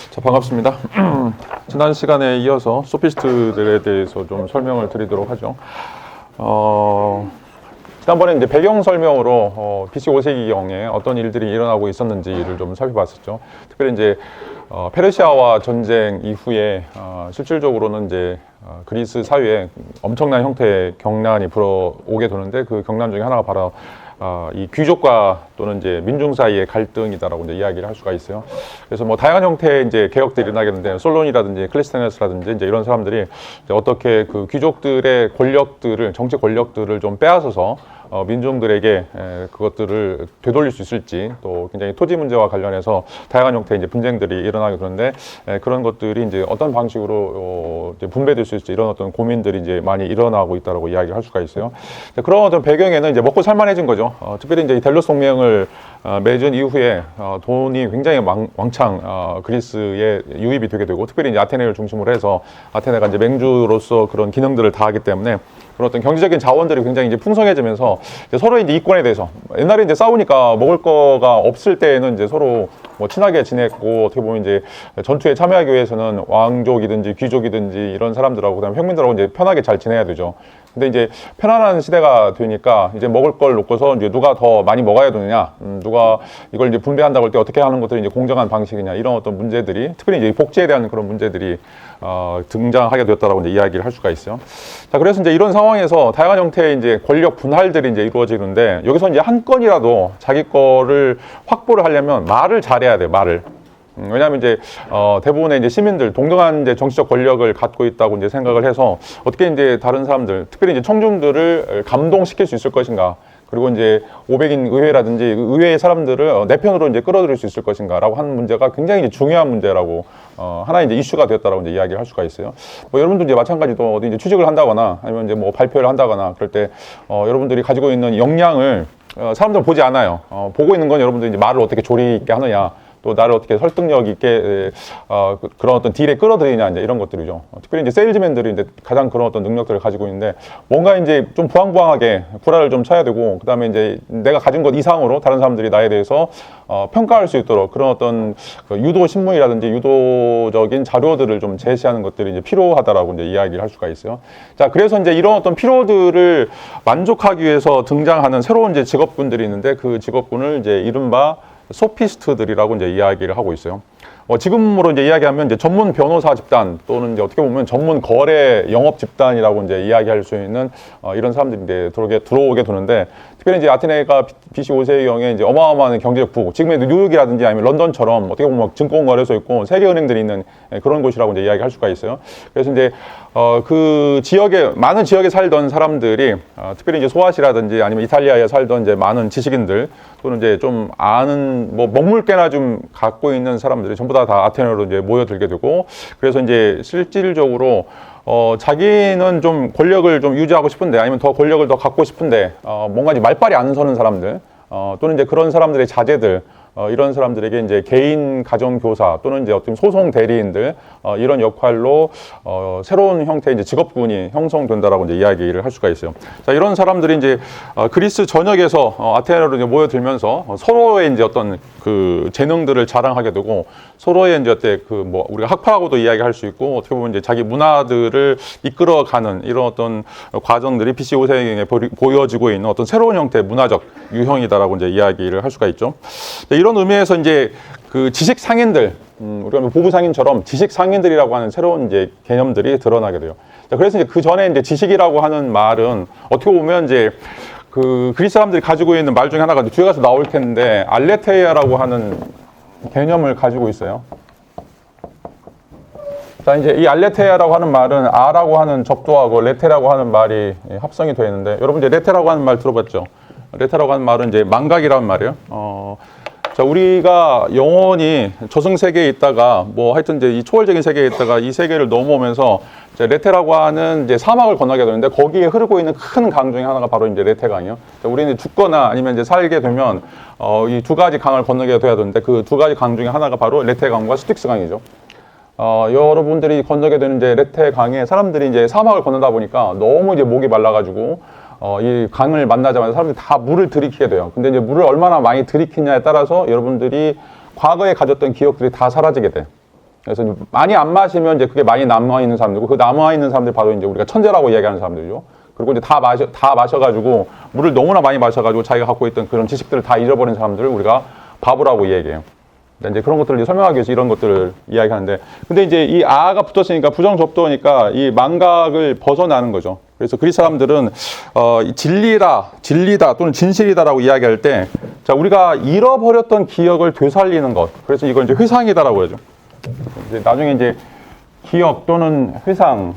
자, 반갑습니다. 지난 시간에 이어서 소피스트들에 대해서 좀 설명을 드리도록 하죠. 지난번에 이제 배경 설명으로 BC 5세기경에 어떤 일들이 일어나고 있었는지를 좀 살펴봤었죠. 특별히 이제 페르시아와 전쟁 이후에 실질적으로는 이제 그리스 사회에 엄청난 형태의 경란이 불어오게 되는데, 그 경란 중에 하나가 바로 이 귀족과 또는 이제 민중 사이의 갈등이다라고 이제 이야기를 할 수가 있어요. 그래서 뭐 다양한 형태의 이제 개혁들이 일어나겠는데, 솔론이라든지 클리스테네스라든지 이제 이런 사람들이 이제 어떻게 그 귀족들의 권력들을, 정치 권력들을 좀 빼앗아서 민중들에게 그것들을 되돌릴 수 있을지, 또 굉장히 토지 문제와 관련해서 다양한 형태의 이제 분쟁들이 일어나게 되는데, 그런 것들이 이제 어떤 방식으로 이제 분배될 수 있을지, 이런 어떤 고민들이 이제 많이 일어나고 있다라고 이야기를 할 수가 있어요. 그런 어떤 배경에는 이제 먹고 살만해진 거죠. 특별히 이제 델로스 동맹을 맺은 이후에 돈이 굉장히 왕창 그리스에 유입이 되게 되고, 특별히 이제 아테네를 중심으로 해서 아테네가 이제 맹주로서 그런 기능들을 다하기 때문에 그런 어떤 경제적인 자원들이 굉장히 이제 풍성해지면서 이제 서로 이제 이권에 대해서, 옛날에 이제 싸우니까 먹을 거가 없을 때에는 이제 서로 뭐 친하게 지냈고, 어떻게 보면 이제 전투에 참여하기 위해서는 왕족이든지 귀족이든지 이런 사람들하고 그다음에 평민들하고 이제 편하게 잘 지내야 되죠. 근데 이제 편안한 시대가 되니까 이제 먹을 걸 놓고서 이제 누가 더 많이 먹어야 되느냐, 누가 이걸 이제 분배한다고 할 때 어떻게 하는 것들이 이제 공정한 방식이냐, 이런 어떤 문제들이, 특별히 이제 복지에 대한 그런 문제들이 등장하게 되었다라고 이제 이야기를 할 수가 있어요. 자, 그래서 이제 이런 상황에서 다양한 형태의 이제 권력 분할들이 이제 이루어지는데, 여기서 이제 한 건이라도 자기 거를 확보를 하려면 말을 잘해야 돼요, 말을. 왜냐하면 이제 대부분의 이제 시민들 동등한 이제 정치적 권력을 갖고 있다고 이제 생각을 해서 어떻게 이제 다른 사람들, 특별히 이제 청중들을 감동시킬 수 있을 것인가, 그리고 이제 500인 의회라든지 의회의 사람들을 내 편으로 이제 끌어들일 수 있을 것인가라고 하는 문제가 굉장히 이제 중요한 문제라고 하나의 이제 이슈가 되었다라고 이제 이야기를 할 수가 있어요. 뭐 여러분도 이제 마찬가지로 어디 이제 취직을 한다거나 아니면 이제 뭐 발표를 한다거나 그럴 때 여러분들이 가지고 있는 역량을 사람들은 보지 않아요. 보고 있는 건 여러분들이 이제 말을 어떻게 조리 있게 하느냐, 또 나를 어떻게 설득력 있게 그런 어떤 딜에 끌어들이냐, 이제 이런 것들이죠. 특별히 이제 세일즈맨들이 이제 가장 그런 어떤 능력들을 가지고 있는데, 뭔가 이제 좀 부황부황하게 구라를 좀 쳐야 되고, 그 다음에 이제 내가 가진 것 이상으로 다른 사람들이 나에 대해서 평가할 수 있도록 그런 어떤 유도 신문이라든지 유도적인 자료들을 좀 제시하는 것들이 이제 필요하다라고 이제 이야기를 할 수가 있어요. 자, 그래서 이제 이런 어떤 필요들을 만족하기 위해서 등장하는 새로운 이제 직업군들이 있는데, 그 직업군을 이제 이른바 소피스트들이라고 이제 이야기를 하고 있어요. 지금으로 이제 이야기하면 이제 전문 변호사 집단, 또는 이제 어떻게 보면 전문 거래 영업 집단이라고 이제 이야기할 수 있는 이런 사람들이 이제 들어오게 되는데, 특별히 이제 아테네가 BC 5세기경에 이제 어마어마한 경제적 부국, 지금의 뉴욕이라든지 아니면 런던처럼 어떻게 보면 증권거래소 있고 세계은행들이 있는 그런 곳이라고 이제 이야기할 수가 있어요. 그래서 이제 그 지역에, 많은 지역에 살던 사람들이 특별히 이제 소아시라든지 아니면 이탈리아에 살던 이제 많은 지식인들, 또는 이제 좀 아는 뭐 먹물개나 좀 갖고 있는 사람들이 전부 다 아테네로 이제 모여들게 되고, 그래서 이제 실질적으로 자기는 좀 권력을 좀 유지하고 싶은데, 아니면 더 권력을 더 갖고 싶은데 뭔가 이제 말빨이 안 서는 사람들, 또는 이제 그런 사람들의 자제들, 이런 사람들에게 이제 개인 가정교사 또는 이제 어떤 소송 대리인들, 이런 역할로 새로운 형태의 이제 직업군이 형성된다라고 이제 이야기를 할 수가 있어요. 자, 이런 사람들이 이제 그리스 전역에서 아테네로 이제 모여들면서 서로의 이제 어떤 그 재능들을 자랑하게 되고, 서로의 이제 어때 그 뭐 우리가 학파하고도 이야기할 수 있고, 어떻게 보면 이제 자기 문화들을 이끌어가는 이런 어떤 과정들이 BC 5세기에 보여지고 있는 어떤 새로운 형태의 문화적 유형이다라고 이제 이야기를 할 수가 있죠. 이런 의미에서 이제 그 지식 상인들, 우리가 보부 상인처럼 지식 상인들이라고 하는 새로운 이제 개념들이 드러나게 돼요. 자, 그래서 이제 그 전에 이제 지식이라고 하는 말은 어떻게 보면 이제 그 그리스 사람들이 가지고 있는 말 중에 하나가 뒤에 가서 나올 텐데, 알레테이아라고 하는 개념을 가지고 있어요. 자, 이제 이 알레테이아라고 하는 말은 아라고 하는 접두하고 레테라고 하는 말이 합성이 되어 있는데, 여러분 이제 레테라고 하는 말 들어봤죠? 레테라고 하는 말은 이제 망각이라는 말이에요. 자, 우리가 영원히 저승세계에 있다가 뭐 하여튼 이제 이 초월적인 세계에 있다가 이 세계를 넘어오면서 이제 레테라고 하는 이제 사막을 건너게 되는데, 거기에 흐르고 있는 큰 강 중에 하나가 바로 이제 레테강이요. 자, 우리는 죽거나 아니면 이제 살게 되면 이 두 가지 강을 건너게 돼야 되는데, 그 두 가지 강 중에 하나가 바로 레테강과 스틱스강이죠. 여러분들이 건너게 되는 이제 레테강에 사람들이 이제 사막을 건너다 보니까 너무 이제 목이 말라가지고 이 강을 만나자마자 사람들이 다 물을 들이키게 돼요. 근데 이제 물을 얼마나 많이 들이키냐에 따라서 여러분들이 과거에 가졌던 기억들이 다 사라지게 돼. 그래서 많이 안 마시면 이제 그게 많이 남아있는 사람들이고, 그 남아있는 사람들이 바로 이제 우리가 천재라고 이야기하는 사람들이죠. 그리고 이제 다 마셔가지고, 물을 너무나 많이 마셔가지고 자기가 갖고 있던 그런 지식들을 다 잃어버린 사람들을 우리가 바보라고 이야기해요. 이제 그런 것들을 이제 설명하기 위해서 이런 것들을 이야기하는데, 근데 이제 이 아가 붙었으니까 부정접도니까 이 망각을 벗어나는 거죠. 그래서 그리스 사람들은 진리다 또는 진실이다라고 이야기할 때, 자, 우리가 잃어버렸던 기억을 되살리는 것. 그래서 이걸 이제 회상이다라고 그러죠. 이제 나중에 이제 기억 또는 회상이라고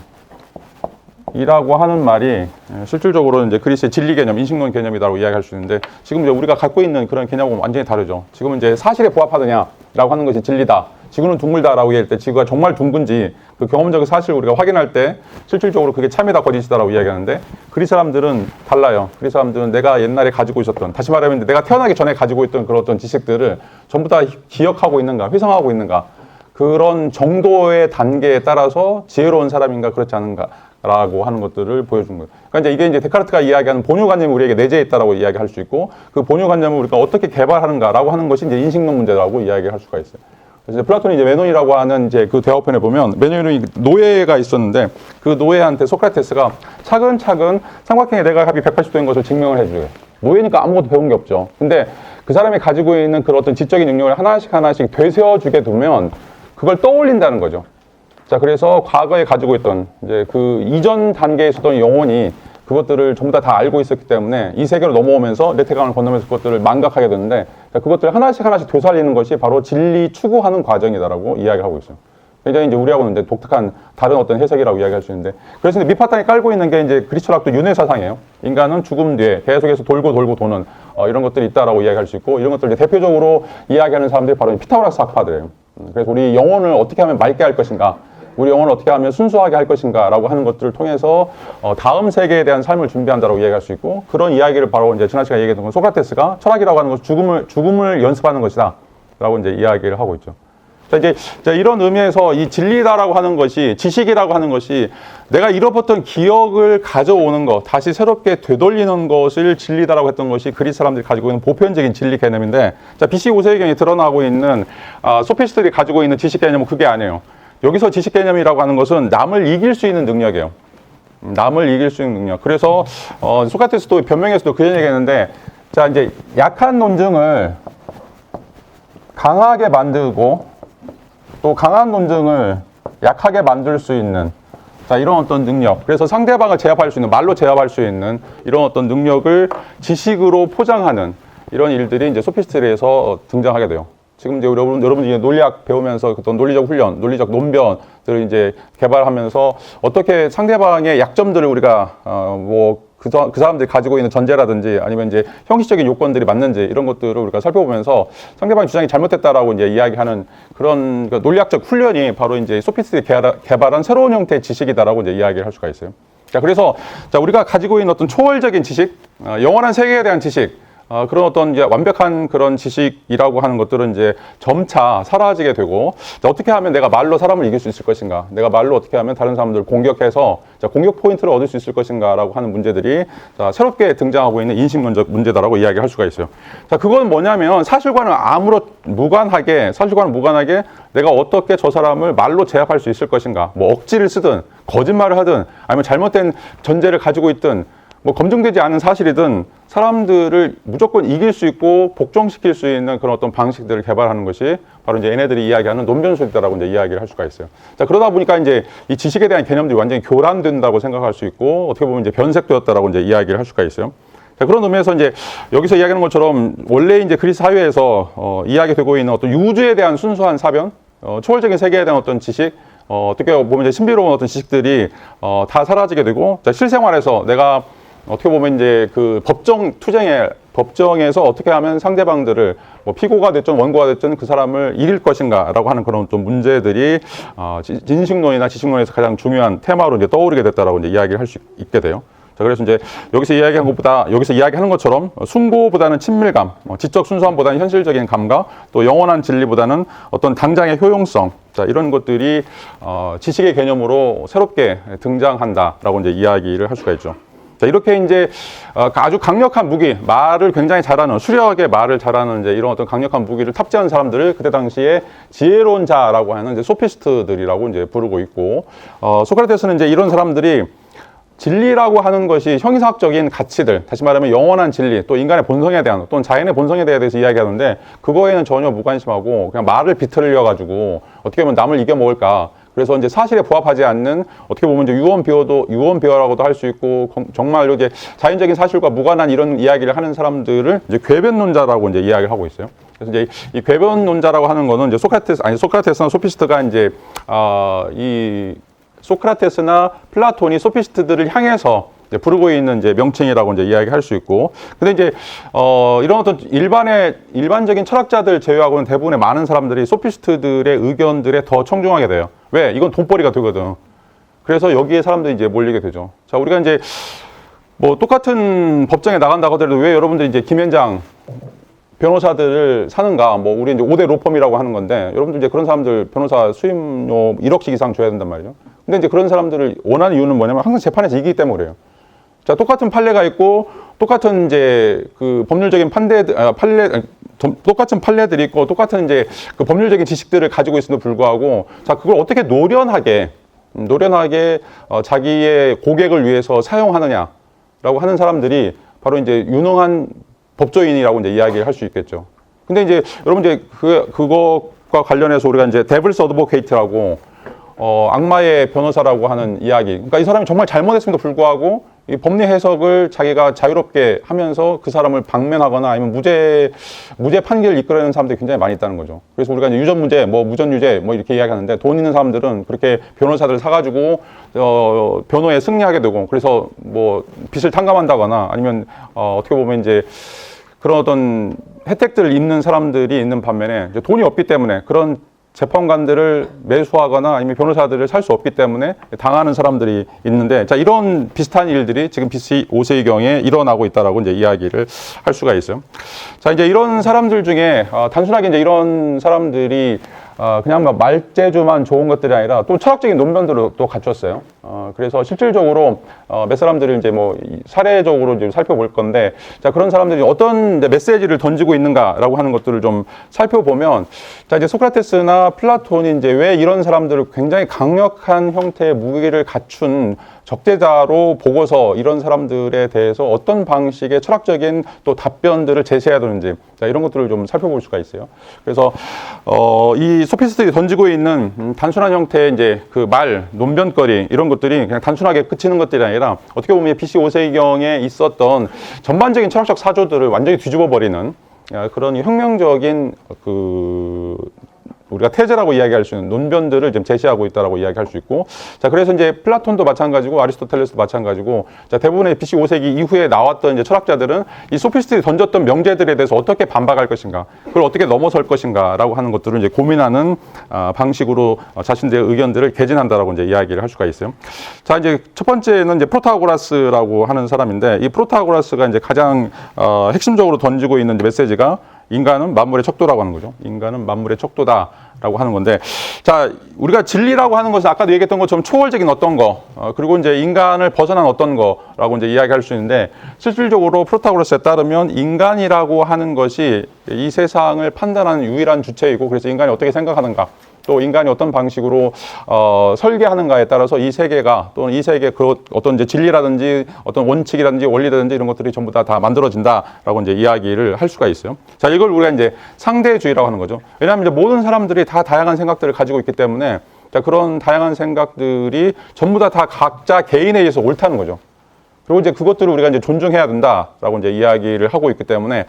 하는 말이 실질적으로는 이제 그리스의 진리 개념, 인식론 개념이다라고 이야기할 수 있는데, 지금 이제 우리가 갖고 있는 그런 개념은 완전히 다르죠. 지금은 이제 사실에 부합하느냐라고 하는 것이 진리다. 지구는 둥글다라고 얘기할 때 지구가 정말 둥근지 그 경험적인 사실을 우리가 확인할 때 실질적으로 그게 참이다 거짓이다라고 이야기하는데, 그리스 사람들은 달라요. 그리스 사람들은 내가 옛날에 가지고 있었던, 다시 말하면 내가 태어나기 전에 가지고 있던 그런 어떤 지식들을 전부 다 기억하고 있는가, 회상하고 있는가, 그런 정도의 단계에 따라서 지혜로운 사람인가 그렇지 않은가라고 하는 것들을 보여준 거예요. 그러니까 이게 이제 데카르트가 이야기하는 본효관념이 우리에게 내재해 있다라고 이야기할 수 있고, 그 본효관념을 우리가 어떻게 개발하는가라고 하는 것이 이제 인식론 문제라고 이야기할 수가 있어요. 그래서 플라톤이 이제 메논이라고 하는 이제 그 대화편에 보면, 메논이 노예가 있었는데 그 노예한테 소크라테스가 차근차근 삼각형의 내각합이 180도인 것을 증명을 해줘요. 노예니까 아무것도 배운 게 없죠. 근데 그 사람이 가지고 있는 그런 어떤 지적인 능력을 하나씩 되새어주게 두면 그걸 떠올린다는 거죠. 자, 그래서 과거에 가지고 있던 이제 그 이전 단계에 있었던 영혼이 그것들을 전부 다 알고 있었기 때문에 이 세계로 넘어오면서 레테강을 건너면서 그것들을 망각하게 되는데, 그것들을 하나씩 되살리는 것이 바로 진리 추구하는 과정이다라고 이야기하고 있어요. 굉장히 이제 우리하고는 이제 독특한 다른 어떤 해석이라고 이야기할 수 있는데, 그래서 이제 밑바탕에 깔고 있는 게 이제 그리스 철학도 윤회 사상이에요. 인간은 죽음 뒤에 계속해서 돌고 도는 이런 것들이 있다라고 이야기할 수 있고, 이런 것들 이제 대표적으로 이야기하는 사람들이 바로 피타고라스 학파들이에요. 그래서 우리 영혼을 어떻게 하면 맑게 할 것인가, 우리 영혼을 어떻게 하면 순수하게 할 것인가 라고 하는 것들을 통해서 다음 세계에 대한 삶을 준비한다라고 이야기할 수 있고, 그런 이야기를 바로 이제 지난 시간에 얘기했던 건 소크라테스가 철학이라고 하는 것은 죽음을 연습하는 것이다 라고 이제 이야기를 하고 있죠. 자, 이제 이런 의미에서 이 진리다라고 하는 것이, 지식이라고 하는 것이 내가 잃어버렸던 기억을 가져오는 것, 다시 새롭게 되돌리는 것을 진리다라고 했던 것이 그리스 사람들이 가지고 있는 보편적인 진리 개념인데, 자, BC 5세기경에 드러나고 있는 소피스트들이 가지고 있는 지식 개념은 그게 아니에요. 여기서 지식 개념이라고 하는 것은 남을 이길 수 있는 능력이에요. 남을 이길 수 있는 능력. 그래서 소크라테스도 변명에서도 그런 얘기했는데, 자, 이제 약한 논증을 강하게 만들고 또 강한 논증을 약하게 만들 수 있는, 자, 이런 어떤 능력. 그래서 상대방을 제압할 수 있는, 말로 제압할 수 있는 이런 어떤 능력을 지식으로 포장하는 이런 일들이 이제 소피스트리에서 등장하게 돼요. 지금 이제 여러분들이 논리학 배우면서 어떤 논리적 훈련, 논리적 논변들을 이제 개발하면서 어떻게 상대방의 약점들을 우리가 그 사람들이 가지고 있는 전제라든지 아니면 이제 형식적인 요건들이 맞는지 이런 것들을 우리가 살펴보면서 상대방의 주장이 잘못됐다라고 이제 이야기하는 그런 논리학적 훈련이 바로 이제 소피스트들이 개발한 새로운 형태의 지식이다라고 이제 이야기를 할 수가 있어요. 자, 그래서 자, 우리가 가지고 있는 어떤 초월적인 지식, 영원한 세계에 대한 지식, 그런 어떤 이제 완벽한 그런 지식이라고 하는 것들은 이제 점차 사라지게 되고, 자, 어떻게 하면 내가 말로 사람을 이길 수 있을 것인가, 내가 말로 어떻게 하면 다른 사람들을 공격해서 자, 공격 포인트를 얻을 수 있을 것인가라고 하는 문제들이 자, 새롭게 등장하고 있는 인식론적 문제다라고 이야기할 수가 있어요. 자, 그건 뭐냐면 사실과는 무관하게 내가 어떻게 저 사람을 말로 제압할 수 있을 것인가, 뭐 억지를 쓰든 거짓말을 하든 아니면 잘못된 전제를 가지고 있든 뭐 검증되지 않은 사실이든 사람들을 무조건 이길 수 있고 복종시킬 수 있는 그런 어떤 방식들을 개발하는 것이 바로 이제 얘네들이 이야기하는 논변술이다라고 이제 이야기를 할 수가 있어요. 자, 그러다 보니까 이제 이 지식에 대한 개념들이 완전히 교란된다고 생각할 수 있고, 어떻게 보면 이제 변색되었다라고 이제 이야기를 할 수가 있어요. 자, 그런 의미에서 이제 여기서 이야기하는 것처럼 원래 이제 그리스 사회에서 이야기되고 있는 어떤 우주에 대한 순수한 사변, 초월적인 세계에 대한 어떤 지식, 어떻게 보면 이제 신비로운 어떤 지식들이 다 사라지게 되고, 자, 실생활에서 내가 어떻게 보면 이제 그 법정에서 어떻게 하면 상대방들을 뭐 피고가 됐든 원고가 됐든 그 사람을 이길 것인가라고 하는 그런 좀 문제들이 인식론이나 지식론에서 가장 중요한 테마로 이제 떠오르게 됐다라고 이제 이야기를 할 수 있게 돼요. 자, 그래서 이제 여기서 이야기하는 것처럼 숭고보다는 친밀감, 지적 순수함보다는 현실적인 감각, 또 영원한 진리보다는 어떤 당장의 효용성, 자, 이런 것들이 지식의 개념으로 새롭게 등장한다라고 이제 이야기를 할 수가 있죠. 자, 이렇게 이제 아주 강력한 무기, 말을 굉장히 잘하는, 수려하게 말을 잘하는 이제 이런 어떤 강력한 무기를 탑재한 사람들을 그때 당시에 지혜로운 자라고 하는 이제 소피스트들이라고 이제 부르고 있고, 소크라테스는 이제 이런 사람들이 진리라고 하는 것이 형이상학적인 가치들, 다시 말하면 영원한 진리, 또 인간의 본성에 대한, 또는 자연의 본성에 대해서 이야기하는데, 그거에는 전혀 무관심하고 그냥 말을 비틀려 가지고 어떻게 보면 남을 이겨먹을까. 그래서 이제 사실에 부합하지 않는, 어떻게 보면 이제 유언비어라고도 할 수 있고, 정말 이제 자연적인 사실과 무관한 이런 이야기를 하는 사람들을 이제 궤변론자라고 이제 이야기를 하고 있어요. 그래서 이제 이 궤변론자라고 하는 거는 이제 소크라테스나 소피스트가 이제 이 소크라테스나 플라톤이 소피스트들을 향해서 이제 부르고 있는 이제 명칭이라고 이제 이야기할 수 있고, 근데 이제 이런 어떤 일반적인 철학자들 제외하고는 대부분의 많은 사람들이 소피스트들의 의견들에 더 청중하게 돼요. 왜? 이건 돈벌이가 되거든. 그래서 여기에 사람들이 이제 몰리게 되죠. 자, 우리가 이제 뭐 똑같은 법정에 나간다고 하더라도 왜 여러분들이 이제 김현장 변호사들을 사는가? 뭐 우리 이제 5대 로펌이라고 하는 건데, 여러분들 이제 그런 사람들 변호사 수임료 1억씩 이상 줘야 된단 말이죠. 근데 이제 그런 사람들을 원하는 이유는 뭐냐면 항상 재판에서 이기기 때문에 그래요. 자, 똑같은 판례가 있고, 똑같은 이제 그 법률적인 똑같은 판례들이 있고, 똑같은 이제 그 법률적인 지식들을 가지고 있음에도 불구하고, 자, 그걸 어떻게 노련하게 자기의 고객을 위해서 사용하느냐라고 하는 사람들이 바로 이제 유능한 법조인이라고 이제 이야기를 할 수 있겠죠. 근데 이제 여러분 이제 그것과 관련해서 우리가 이제 데블스 어드보케이트라고 악마의 변호사라고 하는 이야기. 그러니까 이 사람이 정말 잘못했음에도 불구하고 이 법리 해석을 자기가 자유롭게 하면서 그 사람을 방면하거나 아니면 무죄 판결을 이끌어내는 사람들이 굉장히 많이 있다는 거죠. 그래서 우리가 이제 유전 무죄, 뭐 무전 유죄, 뭐 이렇게 이야기하는데, 돈 있는 사람들은 그렇게 변호사들을 사가지고 변호에 승리하게 되고, 그래서 뭐 빚을 탕감한다거나 아니면 어떻게 보면 이제 그런 어떤 혜택들을 입는 사람들이 있는 반면에 이제 돈이 없기 때문에 그런 재판관들을 매수하거나 아니면 변호사들을 살 수 없기 때문에 당하는 사람들이 있는데, 자, 이런 비슷한 일들이 지금 BC 5세기경에 일어나고 있다라고 이제 이야기를 할 수가 있어요. 자, 이제 이런 사람들 중에 단순하게 이제 이런 사람들이 그냥 막 말재주만 좋은 것들이 아니라 또 철학적인 논변들을 또 갖췄어요. 그래서 실질적으로 몇 사람들을 이제 뭐 사례적으로 이제 살펴볼 건데, 자, 그런 사람들이 어떤 메시지를 던지고 있는가라고 하는 것들을 좀 살펴보면, 자, 이제 소크라테스나 플라톤이 이제 왜 이런 사람들을 굉장히 강력한 형태의 무기를 갖춘 적대자로 보고서 이런 사람들에 대해서 어떤 방식의 철학적인 또 답변들을 제시해야 되는지, 자, 이런 것들을 좀 살펴볼 수가 있어요. 그래서 이 소피스트들이 던지고 있는 단순한 형태의 이제 그 논변거리 이런 것들이 그냥 단순하게 그치는 것들이 아니라 어떻게 보면 BC 5세기경에 있었던 전반적인 철학적 사조들을 완전히 뒤집어 버리는 그런 혁명적인 우리가 태제라고 이야기할 수 있는 논변들을 지금 제시하고 있다라고 이야기할 수 있고, 자, 그래서 이제 플라톤도 마찬가지고 아리스토텔레스도 마찬가지고, 자, 대부분의 BC 5세기 이후에 나왔던 이제 철학자들은 이 소피스트들이 던졌던 명제들에 대해서 어떻게 반박할 것인가, 그걸 어떻게 넘어설 것인가라고 하는 것들을 이제 고민하는 방식으로 자신들의 의견들을 개진한다라고 이제 이야기를 할 수가 있어요. 자, 이제 첫 번째는 이제 프로타고라스라고 하는 사람인데, 이 프로타고라스가 이제 가장 핵심적으로 던지고 있는 메시지가 인간은 만물의 척도라고 하는 거죠. 인간은 만물의 척도다라고 하는 건데, 자, 우리가 진리라고 하는 것은 아까도 얘기했던 것처럼 초월적인 어떤 거, 그리고 이제 인간을 벗어난 어떤 거라고 이제 이야기할 수 있는데, 실질적으로 프로타고라스에 따르면 인간이라고 하는 것이 이 세상을 판단하는 유일한 주체이고, 그래서 인간이 어떻게 생각하는가, 또 인간이 어떤 방식으로 설계하는가에 따라서 이 세계가, 또는 이 세계 그 어떤 이제 진리라든지 어떤 원칙이라든지 원리라든지 이런 것들이 전부 다 만들어진다라고 이제 이야기를 할 수가 있어요. 자, 이걸 우리가 이제 상대주의라고 하는 거죠. 왜냐하면 이제 모든 사람들이 다 다양한 생각들을 가지고 있기 때문에, 자, 그런 다양한 생각들이 전부 다 각자 개인에 의해서 옳다는 거죠. 그리고 이제 그것들을 우리가 이제 존중해야 된다라고 이제 이야기를 하고 있기 때문에,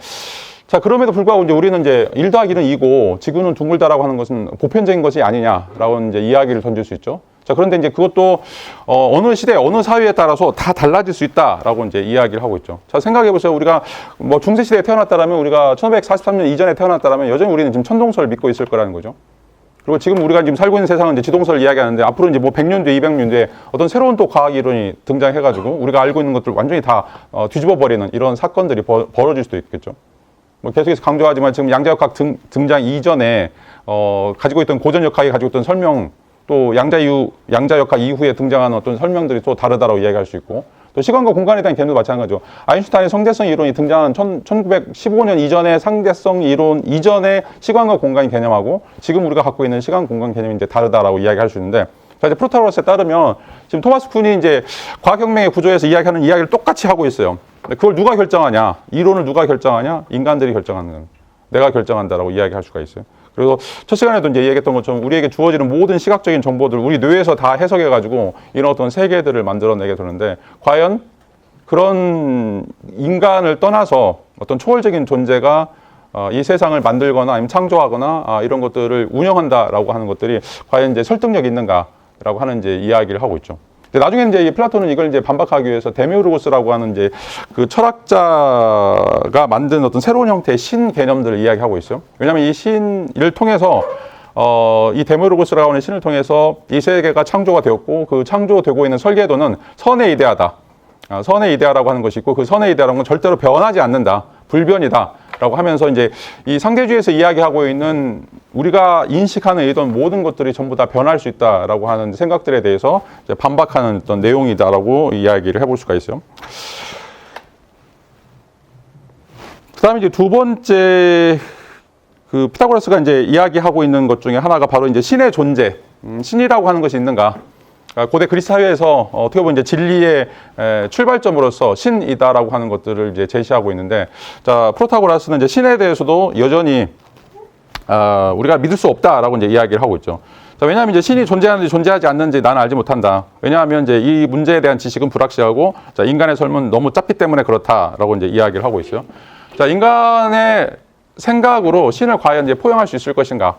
자, 그럼에도 불구하고 이제 우리는 이제 1 더하기는 2고 지구는 둥글다라고 하는 것은 보편적인 것이 아니냐라고 이제 이야기를 던질 수 있죠. 자, 그런데 이제 그것도 어느 시대, 어느 사회에 따라서 다 달라질 수 있다라고 이제 이야기를 하고 있죠. 자, 생각해 보세요. 우리가 뭐 중세 시대에 태어났다라면, 우리가 1543년 이전에 태어났다라면 여전히 우리는 지금 천동설을 믿고 있을 거라는 거죠. 그리고 지금 우리가 지금 살고 있는 세상은 이제 지동설을 이야기하는데, 앞으로 이제 뭐 100년 뒤에, 200년 뒤에 어떤 새로운 또 과학 이론이 등장해가지고 우리가 알고 있는 것들 완전히 다 뒤집어 버리는 이런 사건들이 벌어질 수도 있겠죠. 뭐 계속해서 강조하지만 지금 양자역학 등장 이전에 가지고 있던 고전역학이 가지고 있던 설명, 또 양자역학 이후에 등장하는 어떤 설명들이 또 다르다라고 이야기할 수 있고, 또 또 시간과 공간에 대한 개념도 마찬가지죠. 아인슈타인의 상대성 이론이 등장한 1915년 이전의 상대성 이론 이전의 시간과 공간 개념하고 지금 우리가 갖고 있는 시간 공간 개념이 이제 다르다라고 이야기할 수 있는데, 자, 이제 프로타고라스에 따르면 지금 토마스 쿤이 이제 과학혁명의 구조에서 이야기하는 이야기를 똑같이 하고 있어요. 근데 그걸 누가 결정하냐? 이론을 누가 결정하냐? 인간들이 결정하는 거예요. 내가 결정한다라고 이야기할 수가 있어요. 그래서 첫 시간에도 이제 얘기했던 것처럼 우리에게 주어지는 모든 시각적인 정보들 우리 뇌에서 다 해석해가지고 이런 어떤 세계들을 만들어내게 되는데, 과연 그런 인간을 떠나서 어떤 초월적인 존재가 이 세상을 만들거나 아니면 창조하거나 이런 것들을 운영한다라고 하는 것들이 과연 이제 설득력이 있는가라고 하는 이제 이야기를 하고 있죠. 근데 나중에 이제 이 플라톤은 이걸 이제 반박하기 위해서 데미우르고스라고 하는 이제 그 철학자가 만든 어떤 새로운 형태의 신 개념들을 이야기하고 있어요. 왜냐하면 이 신을 통해서 이 데미우르고스라고 하는 신을 통해서 이 세계가 창조가 되었고 그 창조되고 있는 설계도는 선의 이데아다. 선의 이데아라고 하는 것이 있고 그 선의 이데아라는 건 절대로 변하지 않는다. 불변이다. 라고 하면서 이제 이 상대주의에서 이야기하고 있는 우리가 인식하는 이런 모든 것들이 전부 다 변할 수 있다라고 하는 생각들에 대해서 이제 반박하는 어떤 내용이다라고 이야기를 해볼 수가 있어요. 그 다음에 이제 두 번째 그 피타고라스가 이제 이야기하고 있는 것 중에 하나가 바로 이제 신의 존재, 신이라고 하는 것이 있는가. 고대 그리스 사회에서 어떻게 보면 이제 진리의 출발점으로서 신이다라고 하는 것들을 이제 제시하고 있는데, 자, 프로타고라스는 이제 신에 대해서도 여전히 우리가 믿을 수 없다라고 이제 이야기를 하고 있죠. 자, 왜냐하면 이제 신이 존재하는지 존재하지 않는지 나는 알지 못한다. 왜냐하면 이제 이 문제에 대한 지식은 불확실하고, 자, 인간의 삶은 너무 짧기 때문에 그렇다라고 이제 이야기를 하고 있어요. 자, 인간의 생각으로 신을 과연 이제 포용할 수 있을 것인가?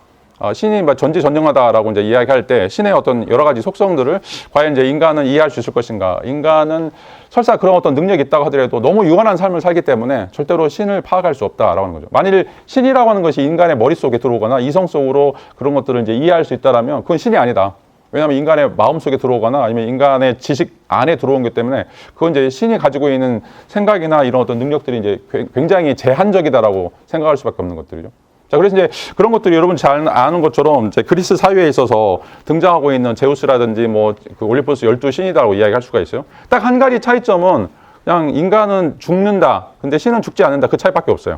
신이 전지전능하다라고 이제 이야기할 때 신의 어떤 여러 가지 속성들을 과연 이제 인간은 이해할 수 있을 것인가? 인간은 설사 그런 어떤 능력이 있다고 하더라도 너무 유한한 삶을 살기 때문에 절대로 신을 파악할 수 없다라고 하는 거죠. 만일 신이라고 하는 것이 인간의 머릿속에 들어오거나 이성 속으로 그런 것들을 이제 이해할 수 있다라면 그건 신이 아니다. 왜냐하면 인간의 마음속에 들어오거나 아니면 인간의 지식 안에 들어온 것 때문에 그건 이제 신이 가지고 있는 생각이나 이런 어떤 능력들이 이제 굉장히 제한적이다라고 생각할 수밖에 없는 것들이죠. 자, 그래서 이제 그런 것들이 여러분 잘 아는 것처럼 이제 그리스 사회에 있어서 등장하고 있는 제우스라든지 뭐 그 올림포스 12신이다라고 이야기할 수가 있어요. 딱 한 가지 차이점은 그냥 인간은 죽는다. 근데 신은 죽지 않는다. 그 차이밖에 없어요.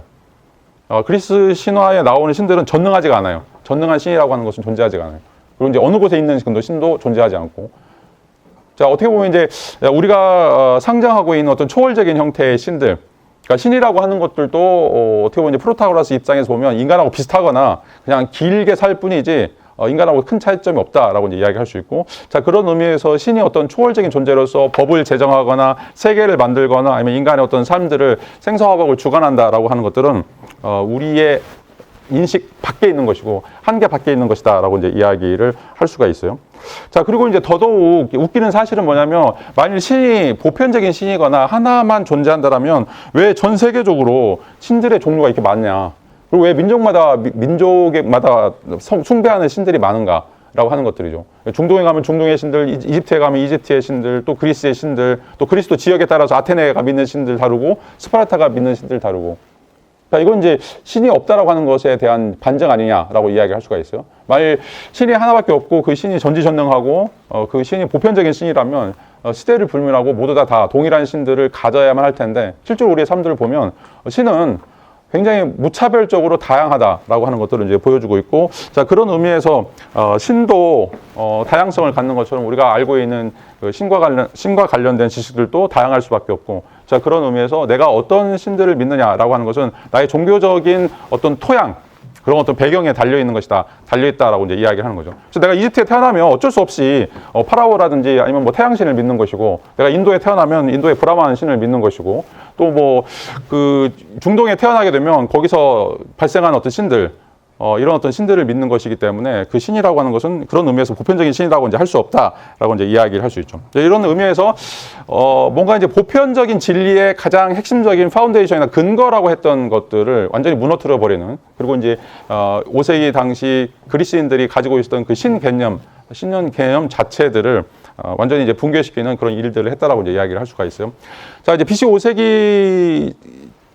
그리스 신화에 나오는 신들은 전능하지가 않아요. 전능한 신이라고 하는 것은 존재하지가 않아요. 그리고 이제 어느 곳에 있는 신도 존재하지 않고. 자, 어떻게 보면 이제 우리가 상정하고 있는 어떤 초월적인 형태의 신들, 그러니까 신이라고 하는 것들도 어떻게 보면 이제 프로타고라스 입장에서 보면 인간하고 비슷하거나 그냥 길게 살 뿐이지 인간하고 큰 차이점이 없다라고 이제 이야기할 수 있고, 자, 그런 의미에서 신이 어떤 초월적인 존재로서 법을 제정하거나 세계를 만들거나 아니면 인간의 어떤 삶들을 생사화복을 주관한다라고 하는 것들은 우리의 인식 밖에 있는 것이고 한계 밖에 있는 것이다라고 이제 이야기를 할 수가 있어요. 자, 그리고 이제 더더욱 웃기는 사실은 뭐냐면, 만일 신이 보편적인 신이거나 하나만 존재한다라면 왜 전 세계적으로 신들의 종류가 이렇게 많냐? 그리고 왜 민족마다 숭배하는 신들이 많은가라고 하는 것들이죠. 중동에 가면 중동의 신들, 이집트에 가면 이집트의 신들, 또 그리스의 신들, 또 그리스도 지역에 따라서 아테네가 믿는 신들 다르고 스파르타가 믿는 신들 다르고. 자, 이건 이제 신이 없다라고 하는 것에 대한 반증 아니냐라고 이야기할 수가 있어요. 만일 신이 하나밖에 없고 그 신이 전지전능하고 그 신이 보편적인 신이라면 시대를 불문하고 모두 다 동일한 신들을 가져야만 할 텐데, 실제로 우리의 삶들을 보면 신은 굉장히 무차별적으로 다양하다라고 하는 것들을 이제 보여주고 있고, 자, 그런 의미에서 신도 다양성을 갖는 것처럼 우리가 알고 있는 그 신과 관련된 지식들도 다양할 수밖에 없고, 자, 그런 의미에서 내가 어떤 신들을 믿느냐라고 하는 것은 나의 종교적인 어떤 토양, 그런 어떤 배경에 달려있는 것이다, 달려있다라고 이제 이야기를 하는 거죠. 그래서 내가 이집트에 태어나면 어쩔 수 없이 파라오라든지 아니면 뭐 태양신을 믿는 것이고, 내가 인도에 태어나면 인도의 브라만 신을 믿는 것이고, 또 뭐 그 중동에 태어나게 되면 거기서 발생한 어떤 신들, 이런 어떤 신들을 믿는 것이기 때문에 그 신이라고 하는 것은 그런 의미에서 보편적인 신이라고 이제 할 수 없다라고 이제 이야기를 할 수 있죠. 이런 의미에서 뭔가 이제 보편적인 진리의 가장 핵심적인 파운데이션이나 근거라고 했던 것들을 완전히 무너뜨려 버리는, 그리고 이제 5세기 당시 그리스인들이 가지고 있었던 그 신 개념 자체들을 완전히 이제 붕괴시키는 그런 일들을 했다라고 이제 이야기를 할 수가 있어요. 자, 이제 BC 5세기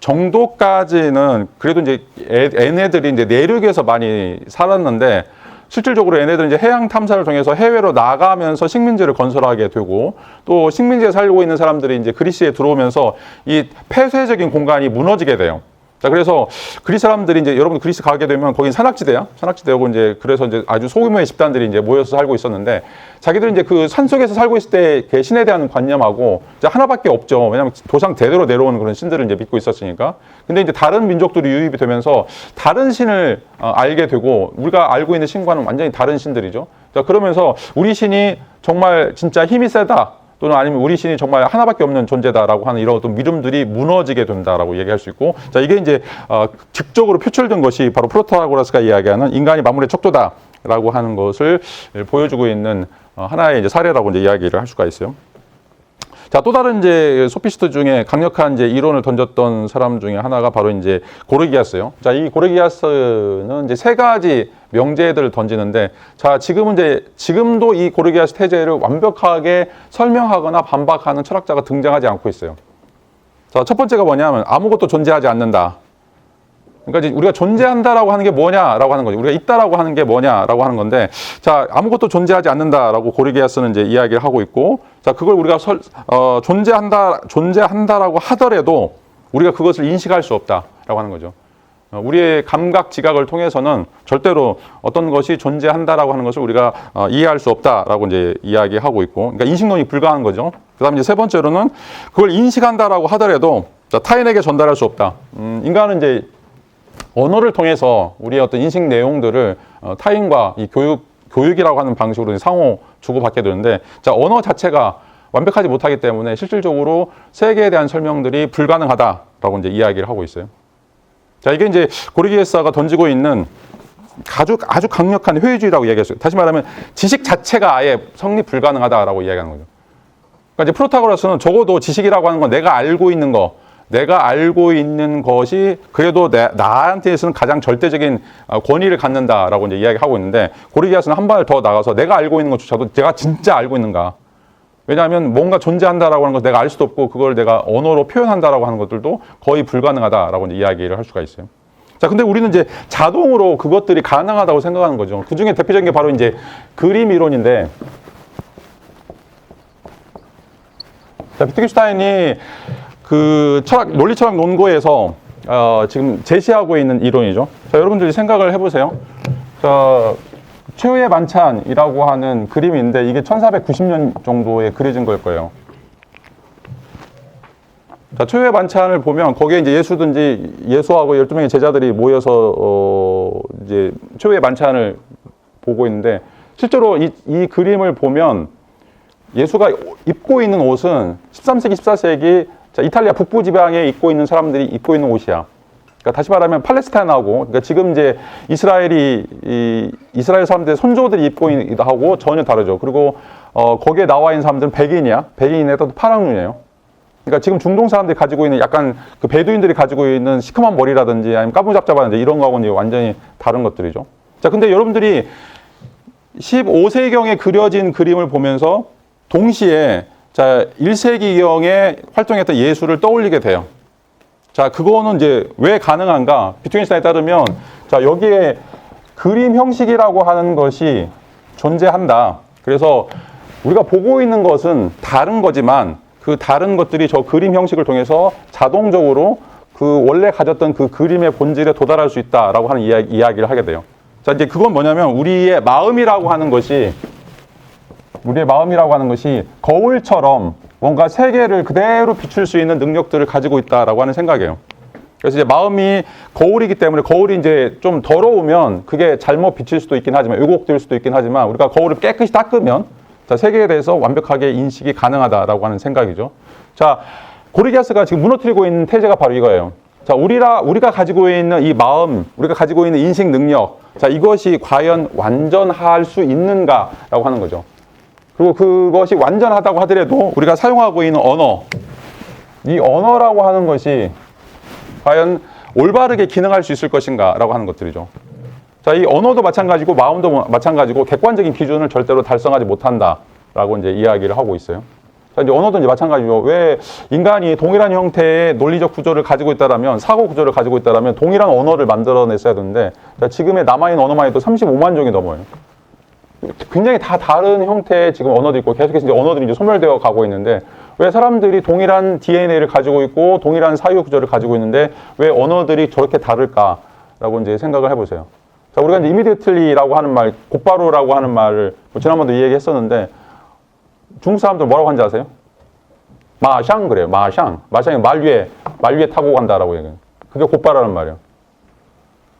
정도까지는 그래도 이제 얘네들이 이제 내륙에서 많이 살았는데, 실질적으로 얘네들은 이제 해양 탐사를 통해서 해외로 나가면서 식민지를 건설하게 되고 또 식민지에 살고 있는 사람들이 이제 그리스에 들어오면서 이 폐쇄적인 공간이 무너지게 돼요. 자, 그래서 그리스 사람들이 이제 여러분 그리스 가게 되면 거긴 산악지대야. 산악지대고 이제 그래서 이제 아주 소규모의 집단들이 이제 모여서 살고 있었는데 자기들은 이제 그 산속에서 살고 있을 때 그 신에 대한 관념하고 이제 하나밖에 없죠. 왜냐하면 조상 대대로 내려오는 그런 신들을 이제 믿고 있었으니까. 근데 이제 다른 민족들이 유입이 되면서 다른 신을 알게 되고 우리가 알고 있는 신과는 완전히 다른 신들이죠. 자, 그러면서 우리 신이 정말 진짜 힘이 세다. 또는 아니면 우리 신이 정말 하나밖에 없는 존재다라고 하는 이런 어떤 믿음들이 무너지게 된다라고 얘기할 수 있고, 자, 이게 이제 직접적으로 표출된 것이 바로 프로타고라스가 이야기하는 인간이 만물의 척도다라고 하는 것을 보여주고 있는 하나의 이제 사례라고 이제 이야기를 할 수가 있어요. 자, 또 다른 이제 소피스트 중에 강력한 이제 이론을 던졌던 사람 중에 하나가 바로 이제 고르기아스예요. 자, 이 고르기아스는 이제 세 가지 명제들을 던지는데, 자, 지금도 이 고르기아스 태제를 완벽하게 설명하거나 반박하는 철학자가 등장하지 않고 있어요. 자, 첫 번째가 뭐냐면 아무것도 존재하지 않는다. 그러니까 이제 우리가 존재한다라고 하는 게 뭐냐라고 하는 거죠. 우리가 있다라고 하는 게 뭐냐라고 하는 건데, 자, 아무것도 존재하지 않는다라고 고르기아스는 이제 이야기를 하고 있고, 자, 그걸 우리가 존재한다라고 하더라도 우리가 그것을 인식할 수 없다라고 하는 거죠. 우리의 감각 지각을 통해서는 절대로 어떤 것이 존재한다라고 하는 것을 우리가 이해할 수 없다라고 이제 이야기하고 있고, 그러니까 인식론이 불가한 거죠. 그다음에 이제 세 번째로는 그걸 인식한다라고 하더라도 타인에게 전달할 수 없다. 인간은 이제 언어를 통해서 우리의 어떤 인식 내용들을 타인과 이 교육이라고 하는 방식으로 상호 주고받게 되는데, 자, 언어 자체가 완벽하지 못하기 때문에 실질적으로 세계에 대한 설명들이 불가능하다라고 이제 이야기를 하고 있어요. 자, 이게 이제 고르기아스가 던지고 있는 아주 강력한 회의주의라고 이야기했어요. 다시 말하면 지식 자체가 아예 성립 불가능하다라고 이야기하는 거죠. 그러니까 이제 프로타고라스는 적어도 지식이라고 하는 건 내가 알고 있는 것이 그래도 나한테서는 가장 절대적인 권위를 갖는다라고 이제 이야기하고 있는데, 고르기아스는 한 발 더 나가서 내가 알고 있는 것조차도 내가 진짜 알고 있는가? 왜냐하면 뭔가 존재한다라고 하는 것 내가 알 수도 없고 그걸 내가 언어로 표현한다라고 하는 것들도 거의 불가능하다라고 이제 이야기를 할 수가 있어요. 자, 근데 우리는 이제 자동으로 그것들이 가능하다고 생각하는 거죠. 그 중에 대표적인 게 바로 이제 그림 이론인데, 자, 비트겐슈타인이 그 논리 철학 논고에서 지금 제시하고 있는 이론이죠. 자, 여러분들이 생각을 해보세요. 자, 최후의 만찬이라고 하는 그림인데 이게 1490년 정도에 그려진 걸 거예요. 자, 최후의 만찬을 보면 거기에 이제 예수하고 12명의 제자들이 모여서 이제 최후의 만찬을 보고 있는데, 실제로 이 그림을 보면 예수가 입고 있는 옷은 13세기, 14세기 자, 이탈리아 북부 지방에 입고 있는 사람들이 입고 있는 옷이야. 그러니까 다시 말하면 팔레스타인하고, 그러니까 지금 이제 이스라엘 사람들의 손조들이 입고 있는 하고 전혀 다르죠. 그리고 거기에 나와 있는 사람들은 백인인데도 파랑 눈이에요. 그러니까 지금 중동 사람들이 가지고 있는 약간 그 베두인들이 가지고 있는 시커먼 머리라든지 아니면 까무잡잡하는데 이런 거하고는 완전히 다른 것들이죠. 자, 근데 여러분들이 15세경에 그려진 그림을 보면서 동시에 자, 1세기경에 활동했던 예수를 떠올리게 돼요. 자, 그거는 이제 왜 가능한가? 비트겐슈타인에 따르면, 자, 여기에 그림 형식이라고 하는 것이 존재한다. 그래서 우리가 보고 있는 것은 다른 거지만 그 다른 것들이 저 그림 형식을 통해서 자동적으로 그 원래 가졌던 그 그림의 본질에 도달할 수 있다라고 하는 이야기를 하게 돼요. 자, 이제 그건 뭐냐면 우리의 마음이라고 하는 것이 거울처럼 뭔가 세계를 그대로 비출 수 있는 능력들을 가지고 있다라고 하는 생각이에요. 그래서 이제 마음이 거울이기 때문에 거울이 이제 좀 더러우면 그게 잘못 비칠 수도 있긴 하지만, 왜곡될 수도 있긴 하지만 우리가 거울을 깨끗이 닦으면 자, 세계에 대해서 완벽하게 인식이 가능하다라고 하는 생각이죠. 자, 고르기아스가 지금 무너뜨리고 있는 태제가 바로 이거예요. 자, 우리가 가지고 있는 이 마음, 우리가 가지고 있는 인식 능력, 자, 이것이 과연 완전할 수 있는가라고 하는 거죠. 그리고 그것이 완전하다고 하더라도 우리가 사용하고 있는 언어, 이 언어라고 하는 것이 과연 올바르게 기능할 수 있을 것인가라고 하는 것들이죠. 자, 이 언어도 마찬가지고 마음도 마찬가지고 객관적인 기준을 절대로 달성하지 못한다라고 이제 이야기를 하고 있어요. 자, 이제 언어도 이제 마찬가지죠. 왜 인간이 동일한 형태의 논리적 구조를 가지고 있다라면, 사고 구조를 가지고 있다라면 동일한 언어를 만들어냈어야 되는데, 자, 지금의 남아있는 언어만 해도 35만 종이 넘어요. 굉장히 다 다른 형태의 지금 언어도 있고 계속해서 이제 언어들이 이제 소멸되어 가고 있는데, 왜 사람들이 동일한 DNA를 가지고 있고 동일한 사유 구조를 가지고 있는데 왜 언어들이 저렇게 다를까라고 이제 생각을 해보세요. 자, 우리가 이제 immediately라고 하는 말, 곧바로라고 하는 말을 뭐 지난번도 이 얘기했었는데, 중국 사람들 뭐라고 하는지 아세요? 마샹 그래요. 마샹. 마샹이 말 위에 타고 간다라고 얘기해요. 그게 곧바로라는 말이에요.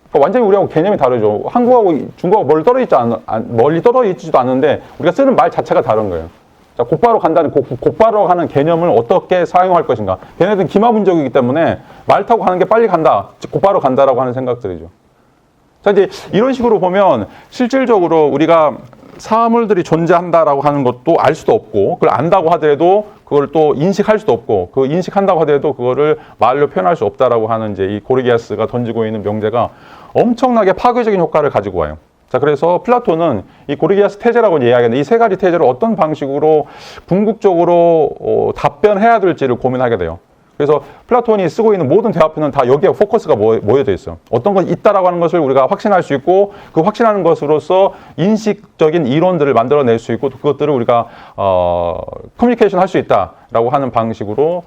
그러니까 완전히 우리하고 개념이 다르죠. 한국하고 중국하고 멀리 떨어져 있지도 않는데 우리가 쓰는 말 자체가 다른 거예요. 자, 곧바로 간다는 곧바로 하는 개념을 어떻게 사용할 것인가. 걔네들은 기마분족이기 때문에 말 타고 가는 게 빨리 간다, 곧바로 간다라고 하는 생각들이죠. 자, 이제 이런 식으로 보면 실질적으로 우리가 사물들이 존재한다라고 하는 것도 알 수도 없고, 그걸 안다고 하더라도 그걸 또 인식할 수도 없고, 그 인식한다고 하더라도 그거를 말로 표현할 수 없다라고 하는 이제 이 고르기아스가 던지고 있는 명제가 엄청나게 파괴적인 효과를 가지고 와요. 자, 그래서 플라톤은 이 고르기아스 태제라고 이야기하는데 이 세 가지 태제를 어떤 방식으로 궁극적으로 답변해야 될지를 고민하게 돼요. 그래서 플라톤이 쓰고 있는 모든 대화표는 다 여기에 포커스가 모여져 있어요. 어떤 건 있다라고 하는 것을 우리가 확신할 수 있고, 그 확신하는 것으로서 인식적인 이론들을 만들어낼 수 있고, 또 그것들을 우리가 커뮤니케이션 할 수 있다라고 하는 방식으로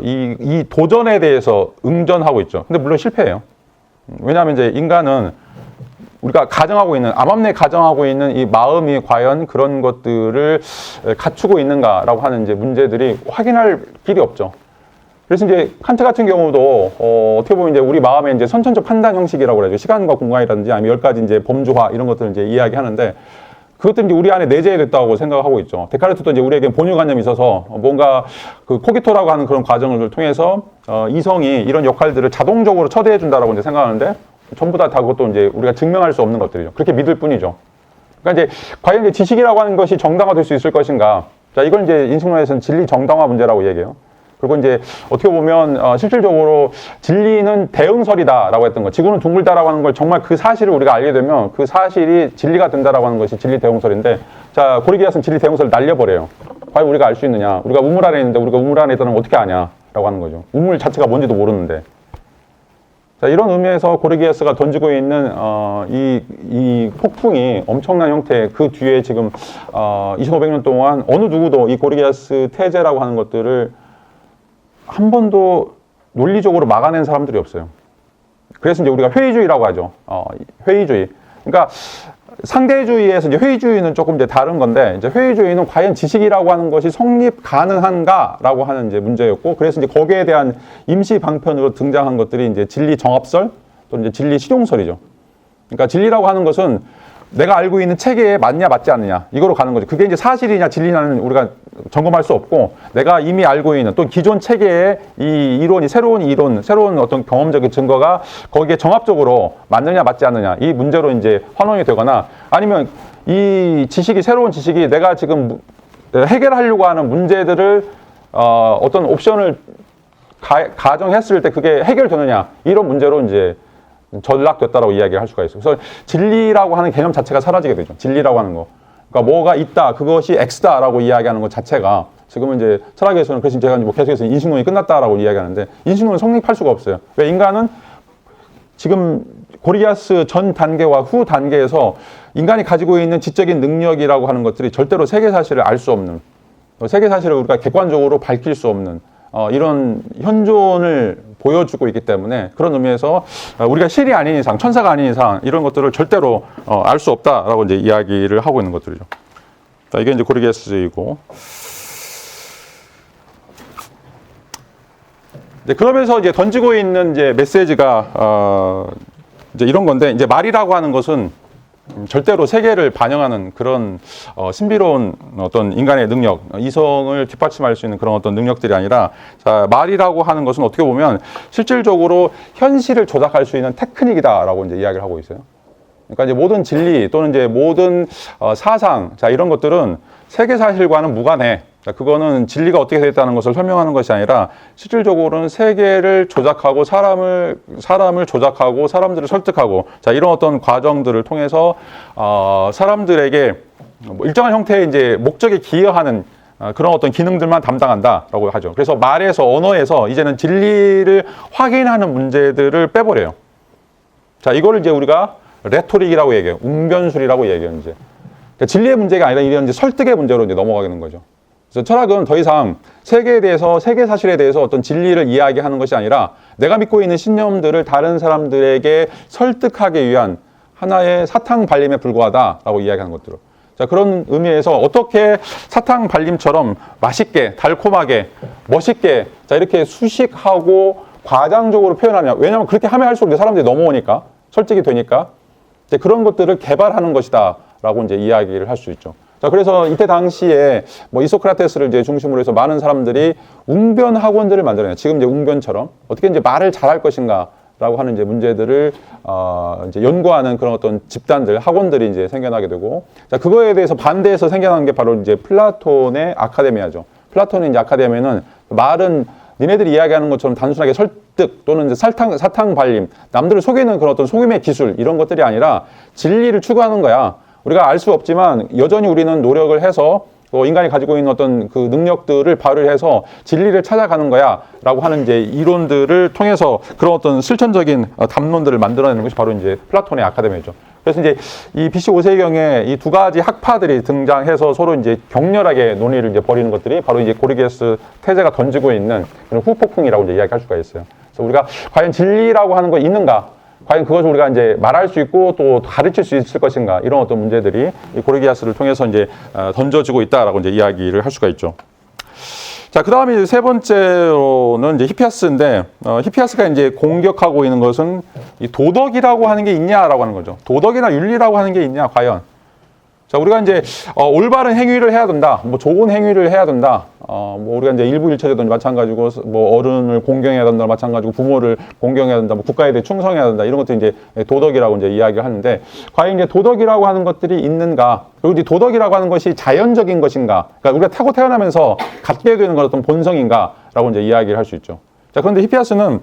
이 도전에 대해서 응전하고 있죠. 근데 물론 실패해요. 왜냐하면 이제 인간은 우리가 암암리에 가정하고 있는 이 마음이 과연 그런 것들을 갖추고 있는가라고 하는 이제 문제들이 확인할 길이 없죠. 그래서 이제 칸트 같은 경우도 어떻게 보면 이제 우리 마음의 이제 선천적 판단 형식이라고 그러죠. 시간과 공간이라든지 아니면 10가지 이제 범주화 이런 것들을 이제 이야기하는데, 그것들이 이제 우리 안에 내재됐다고 생각하고 있죠. 데카르트도 이제 우리에게 본유관념이 있어서 뭔가 그 코기토라고 하는 그런 과정을 통해서 이성이 이런 역할들을 자동적으로 처리해 준다라고 이제 생각하는데, 전부 다 그것도 이제 우리가 증명할 수 없는 것들이죠. 그렇게 믿을 뿐이죠. 그러니까 이제 과연 이제 지식이라고 하는 것이 정당화될 수 있을 것인가? 자, 이걸 이제 인식론에서는 진리 정당화 문제라고 얘기해요. 그리고 이제 어떻게 보면 실질적으로 진리는 대응설이다라고 했던 거, 지구는 둥글다라고 하는 걸 정말 그 사실을 우리가 알게 되면 그 사실이 진리가 된다라고 하는 것이 진리 대응설인데, 자, 고르기아스는 진리 대응설을 날려버려요. 과연 우리가 알 수 있느냐? 우리가 우물 안에 있는데 우리가 우물 안에 있다는 걸 어떻게 아냐라고 하는 거죠. 우물 자체가 뭔지도 모르는데. 자, 이런 의미에서 고르기아스가 던지고 있는 이 폭풍이 엄청난 형태, 그 뒤에 지금 2500년 동안 어느 누구도 이 고르기아스 태제라고 하는 것들을 한 번도 논리적으로 막아낸 사람들이 없어요. 그래서 이제 우리가 회의주의라고 하죠. 회의주의. 그러니까 상대주의에서 이제 회의주의는 조금 이제 다른 건데, 이제 회의주의는 과연 지식이라고 하는 것이 성립 가능한가라고 하는 이제 문제였고, 그래서 이제 거기에 대한 임시 방편으로 등장한 것들이 이제 진리 정합설, 또는 이제 진리 실용설이죠. 그러니까 진리라고 하는 것은 내가 알고 있는 체계에 맞냐 맞지 않느냐 이거로 가는 거죠. 그게 이제 사실이냐 진리냐는 우리가 점검할 수 없고, 내가 이미 알고 있는 또 기존 체계의 이 이론이 새로운 어떤 경험적인 증거가 거기에 정합적으로 맞느냐 맞지 않느냐 이 문제로 이제 환원이 되거나, 아니면 이 지식이, 새로운 지식이 내가 지금 해결하려고 하는 문제들을 어떤 옵션을 가정했을 때 그게 해결되느냐 이런 문제로 이제 전락됐다라고 이야기를 할 수가 있어요. 그래서 진리라고 하는 개념 자체가 사라지게 되죠. 진리라고 하는 거. 그러니까 뭐가 있다, 그것이 X다라고 이야기하는 것 자체가, 지금은 이제 철학에서는, 그래서 제가 뭐 계속해서 인식론이 끝났다라고 이야기하는데, 인식론은 성립할 수가 없어요. 왜? 인간은 지금 고르기아스 전 단계와 후 단계에서 인간이 가지고 있는 지적인 능력이라고 하는 것들이 절대로 세계 사실을 알 수 없는, 세계 사실을 우리가 객관적으로 밝힐 수 없는 이런 현존을 보여주고 있기 때문에, 그런 의미에서 우리가 신이 아닌 이상, 천사가 아닌 이상 이런 것들을 절대로 알 수 없다라고 이제 이야기를 하고 있는 것들이죠. 자, 이게 이제 고르기아스이고, 이제 그러면서 이제 던지고 있는 이제 메시지가 이제 이런 건데, 이제 말이라고 하는 것은 절대로 세계를 반영하는 그런 신비로운 어떤 인간의 능력, 이성을 뒷받침할 수 있는 그런 어떤 능력들이 아니라, 자, 말이라고 하는 것은 어떻게 보면 실질적으로 현실을 조작할 수 있는 테크닉이다라고 이제 이야기를 하고 있어요. 그러니까 이제 모든 진리 또는 이제 모든 사상, 자, 이런 것들은 세계 사실과는 무관해. 자, 그거는 진리가 어떻게 되었다는 것을 설명하는 것이 아니라 실질적으로는 세계를 조작하고 사람을 조작하고 사람들을 설득하고, 자, 이런 어떤 과정들을 통해서 사람들에게 일정한 형태의 이제 목적에 기여하는 그런 어떤 기능들만 담당한다라고 하죠. 그래서 말에서, 언어에서 이제는 진리를 확인하는 문제들을 빼버려요. 자, 이거를 이제 우리가 레토릭이라고 얘기해요. 웅변술이라고 얘기해요, 이제. 그러니까 진리의 문제가 아니라 이런 이제 설득의 문제로 이제 넘어가는 거죠. 그래서 철학은 더 이상 세계에 대해서, 세계 사실에 대해서 어떤 진리를 이야기하는 것이 아니라 내가 믿고 있는 신념들을 다른 사람들에게 설득하기 위한 하나의 사탕 발림에 불과하다라고 이야기하는 것들을. 자, 그런 의미에서 어떻게 사탕 발림처럼 맛있게, 달콤하게, 멋있게, 자, 이렇게 수식하고 과장적으로 표현하냐. 왜냐하면 그렇게 하면 할수록 사람들이 넘어오니까, 설득이 되니까, 이제 그런 것들을 개발하는 것이다. 라고 이제 이야기를 할 수 있죠. 자, 그래서 이때 당시에 뭐 이소크라테스를 이제 중심으로 해서 많은 사람들이 웅변 학원들을 만들어내요. 지금 이제 웅변처럼 어떻게 이제 말을 잘할 것인가. 라고 하는 이제 문제들을 이제 연구하는 그런 어떤 집단들, 학원들이 이제 생겨나게 되고, 자, 그거에 대해서 반대해서 생겨난 게 바로 이제 플라톤의 아카데미아죠. 플라톤의 이제 아카데미아는 말은 니네들이 이야기하는 것처럼 단순하게 설득 또는 이제 사탕 발림, 남들을 속이는 그런 어떤 속임의 기술 이런 것들이 아니라 진리를 추구하는 거야. 우리가 알 수 없지만 여전히 우리는 노력을 해서 인간이 가지고 있는 어떤 그 능력들을 발휘해서 진리를 찾아가는 거야 라고 하는 이제 이론들을 통해서 그런 어떤 실천적인 담론들을 만들어내는 것이 바로 이제 플라톤의 아카데미죠. 그래서 이제 이 BC 5세경에 이 두 가지 학파들이 등장해서 서로 이제 격렬하게 논의를 이제 벌이는 것들이 바로 이제 고르기에스 태제가 던지고 있는 그런 후폭풍이라고 이제 이야기할 수가 있어요. 그래서 우리가 과연 진리라고 하는 거 있는가? 과연 그것을 우리가 이제 말할 수 있고 또 가르칠 수 있을 것인가? 이런 어떤 문제들이 이 고르기아스를 통해서 이제 던져지고 있다라고 이제 이야기를 할 수가 있죠. 자, 그 다음에 세 번째로는 이제 히피아스인데, 히피아스가 이제 공격하고 있는 것은 이 도덕이라고 하는 게 있냐라고 하는 거죠. 도덕이나 윤리라고 하는 게 있냐, 과연. 자, 우리가 이제 올바른 행위를 해야 된다. 뭐 좋은 행위를 해야 된다. 뭐 우리가 이제 일부일처제도 마찬가지고 뭐 어른을 공경해야 된다 마찬가지고 부모를 공경해야 된다. 뭐 국가에 대해 충성해야 된다. 이런 것들이 이제 도덕이라고 이제 이야기를 하는데 과연 이제 도덕이라고 하는 것들이 있는가? 그리고 이제 도덕이라고 하는 것이 자연적인 것인가? 그러니까 우리가 타고 태어나면서 갖게 되는 건 어떤 본성인가라고 이제 이야기를 할 수 있죠. 자, 그런데 히피아스는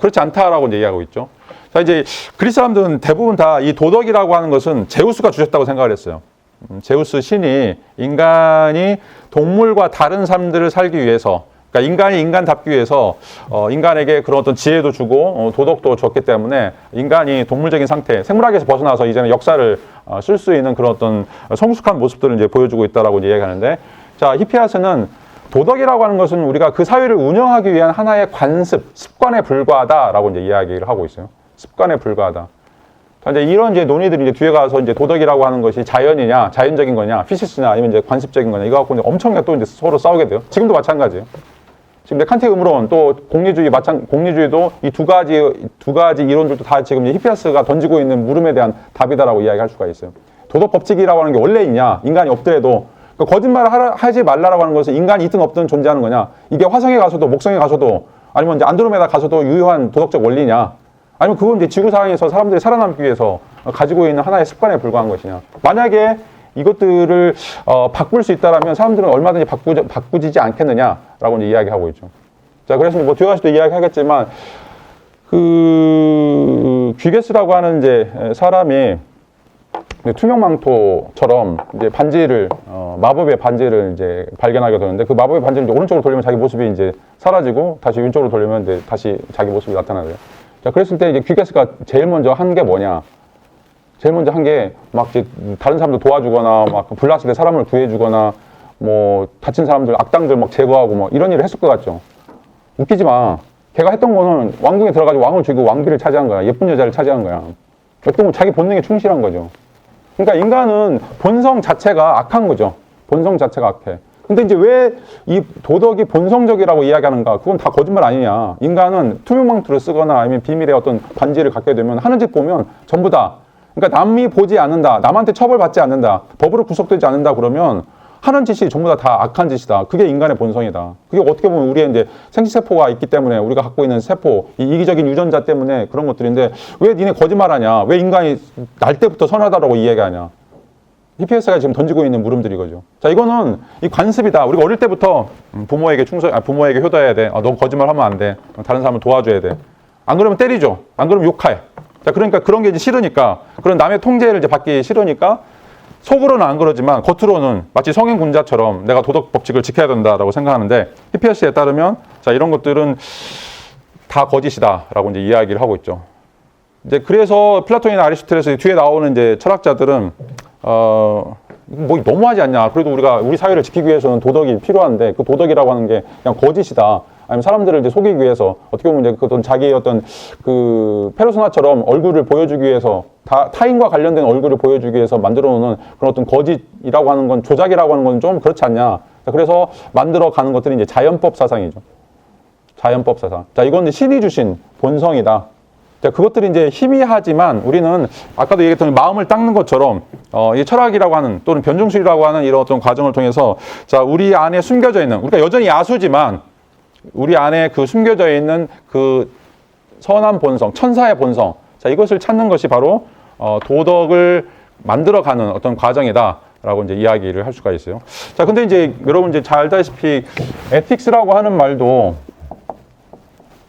그렇지 않다라고 이제 이야기하고 있죠. 자, 이제 그리스 사람들은 대부분 다 이 도덕이라고 하는 것은 제우스가 주셨다고 생각을 했어요. 제우스 신이 인간이 동물과 다른 삶들을 살기 위해서, 그러니까 인간이 인간답기 위해서 인간에게 그런 어떤 지혜도 주고 도덕도 줬기 때문에 인간이 동물적인 상태, 생물학에서 벗어나서 이제는 역사를 쓸 수 있는 그런 어떤 성숙한 모습들을 이제 보여주고 있다라고 이제 이야기하는데, 자, 히피아스는 도덕이라고 하는 것은 우리가 그 사회를 운영하기 위한 하나의 관습, 습관에 불과하다라고 이제 이야기를 하고 있어요. 습관에 불과하다. 이제 이런 이제 논의들이 이제 뒤에 가서 이제 도덕이라고 하는 것이 자연이냐, 자연적인 거냐, 피시스냐, 아니면 이제 관습적인 거냐, 이거 갖고 이제 엄청나게 또 이제 서로 싸우게 돼요. 지금도 마찬가지예요. 지금 칸트의 음론 또 공리주의도 이 두 가지 이론들도 다 지금 히피아스가 던지고 있는 물음에 대한 답이다라고 이야기할 수가 있어요. 도덕 법칙이라고 하는 게 원래 있냐, 인간이 없더라도 그러니까 거짓말을 하지 말라라고 하는 것은 인간이 있든 없든 존재하는 거냐, 이게 화성에 가서도 목성에 가서도 아니면 이제 안드로메다 가서도 유효한 도덕적 원리냐. 아니면 그건 이제 지구상에서 사람들이 살아남기 위해서 가지고 있는 하나의 습관에 불과한 것이냐. 만약에 이것들을 바꿀 수 있다면 사람들은 얼마든지 바꾸지 않겠느냐라고 이제 이야기하고 있죠. 자, 그래서 뭐 뒤에 가서도 이야기하겠지만 그 귀게스라고 하는 이제 사람이 투명망토처럼 이제 반지를 마법의 반지를 이제 발견하게 되는데 그 마법의 반지를 이제 오른쪽으로 돌리면 자기 모습이 이제 사라지고 다시 왼쪽으로 돌리면 이제 다시 자기 모습이 나타나요. 자, 그랬을 때 이제 귀게스가 제일 먼저 한 게 뭐냐? 제일 먼저 한 게 막 이제 다른 사람들 도와주거나 막 불났을 때 사람을 구해주거나 뭐 다친 사람들 악당들 막 제거하고 뭐 이런 일을 했을 것 같죠. 웃기지 마. 걔가 했던 거는 왕궁에 들어가지고 왕을 죽이고 왕비를 차지한 거야. 예쁜 여자를 차지한 거야. 어떤 건 자기 본능에 충실한 거죠. 그러니까 인간은 본성 자체가 악한 거죠. 본성 자체가 악해. 근데 이제 왜 이 도덕이 본성적이라고 이야기하는가? 그건 다 거짓말 아니냐. 인간은 투명망토를 쓰거나 아니면 비밀의 어떤 반지를 갖게 되면 하는 짓 보면 전부 다, 그러니까 남이 보지 않는다, 남한테 처벌받지 않는다, 법으로 구속되지 않는다 그러면 하는 짓이 전부 다 악한 짓이다. 그게 인간의 본성이다. 그게 어떻게 보면 우리의 이제 생식세포가 있기 때문에 우리가 갖고 있는 세포, 이 이기적인 유전자 때문에 그런 것들인데 왜 니네 거짓말하냐? 왜 인간이 날 때부터 선하다라고 이야기하냐? 히피아스가 지금 던지고 있는 물음들이 거죠. 자, 이거는 이 관습이다. 우리가 어릴 때부터 부모에게 부모에게 효도해야 돼. 너 거짓말하면 안 돼. 다른 사람을 도와줘야 돼. 안 그러면 때리죠. 안 그러면 욕해. 자, 그러니까 그런 게 이제 싫으니까, 그런 남의 통제를 이제 받기 싫으니까 속으로는 안 그러지만 겉으로는 마치 성인군자처럼 내가 도덕 법칙을 지켜야 된다라고 생각하는데 히피에스에 따르면 자, 이런 것들은 다 거짓이다라고 이제 이야기를 하고 있죠. 이제 그래서 플라톤이나 아리스토텔레스 뒤에 나오는 이제 철학자들은 뭐 너무하지 않냐. 그래도 우리가 우리 사회를 지키기 위해서는 도덕이 필요한데 그 도덕이라고 하는 게 그냥 거짓이다. 아니면 사람들을 이제 속이기 위해서 어떻게 보면 이제 어떤 자기의 어떤 그 페르소나처럼 얼굴을 보여주기 위해서 타인과 관련된 얼굴을 보여주기 위해서 만들어 놓는 그런 어떤 거짓이라고 하는 건 조작이라고 하는 건 좀 그렇지 않냐. 그래서 만들어 가는 것들이 이제 자연법 사상이죠. 자연법 사상. 자, 이건 신이 주신 본성이다. 자, 그것들이 이제 희미하지만 우리는 아까도 얘기했던 마음을 닦는 것처럼 이 철학이라고 하는 또는 변증술이라고 하는 이런 어떤 과정을 통해서 자, 우리 안에 숨겨져 있는 우리가 여전히 야수지만 우리 안에 그 숨겨져 있는 그 선한 본성, 천사의 본성. 자, 이것을 찾는 것이 바로 도덕을 만들어가는 어떤 과정이다라고 이제 이야기를 할 수가 있어요. 자, 근데 이제 여러분 이제 잘 알다시피 에틱스라고 하는 말도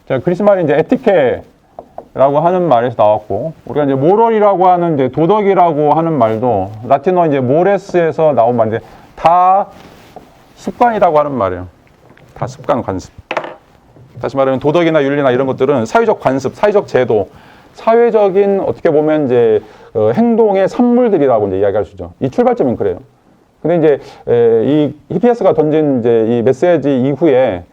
자, 그리스 말이 이제 에티케라고 하는 말에서 나왔고 우리가 이제 모럴이라고 하는 이제 도덕이라고 하는 말도 라틴어 이제 모레스에서 나온 말인데 다 습관이라고 하는 말이에요. 다 습관, 관습. 다시 말하면 도덕이나 윤리나 이런 것들은 사회적 관습, 사회적 제도, 사회적인 어떻게 보면 이제 행동의 산물들이라고 이제 이야기할 수 있죠. 이 출발점은 그래요. 근데 이제 이 히피에스가 던진 이제 이 메시지 이후에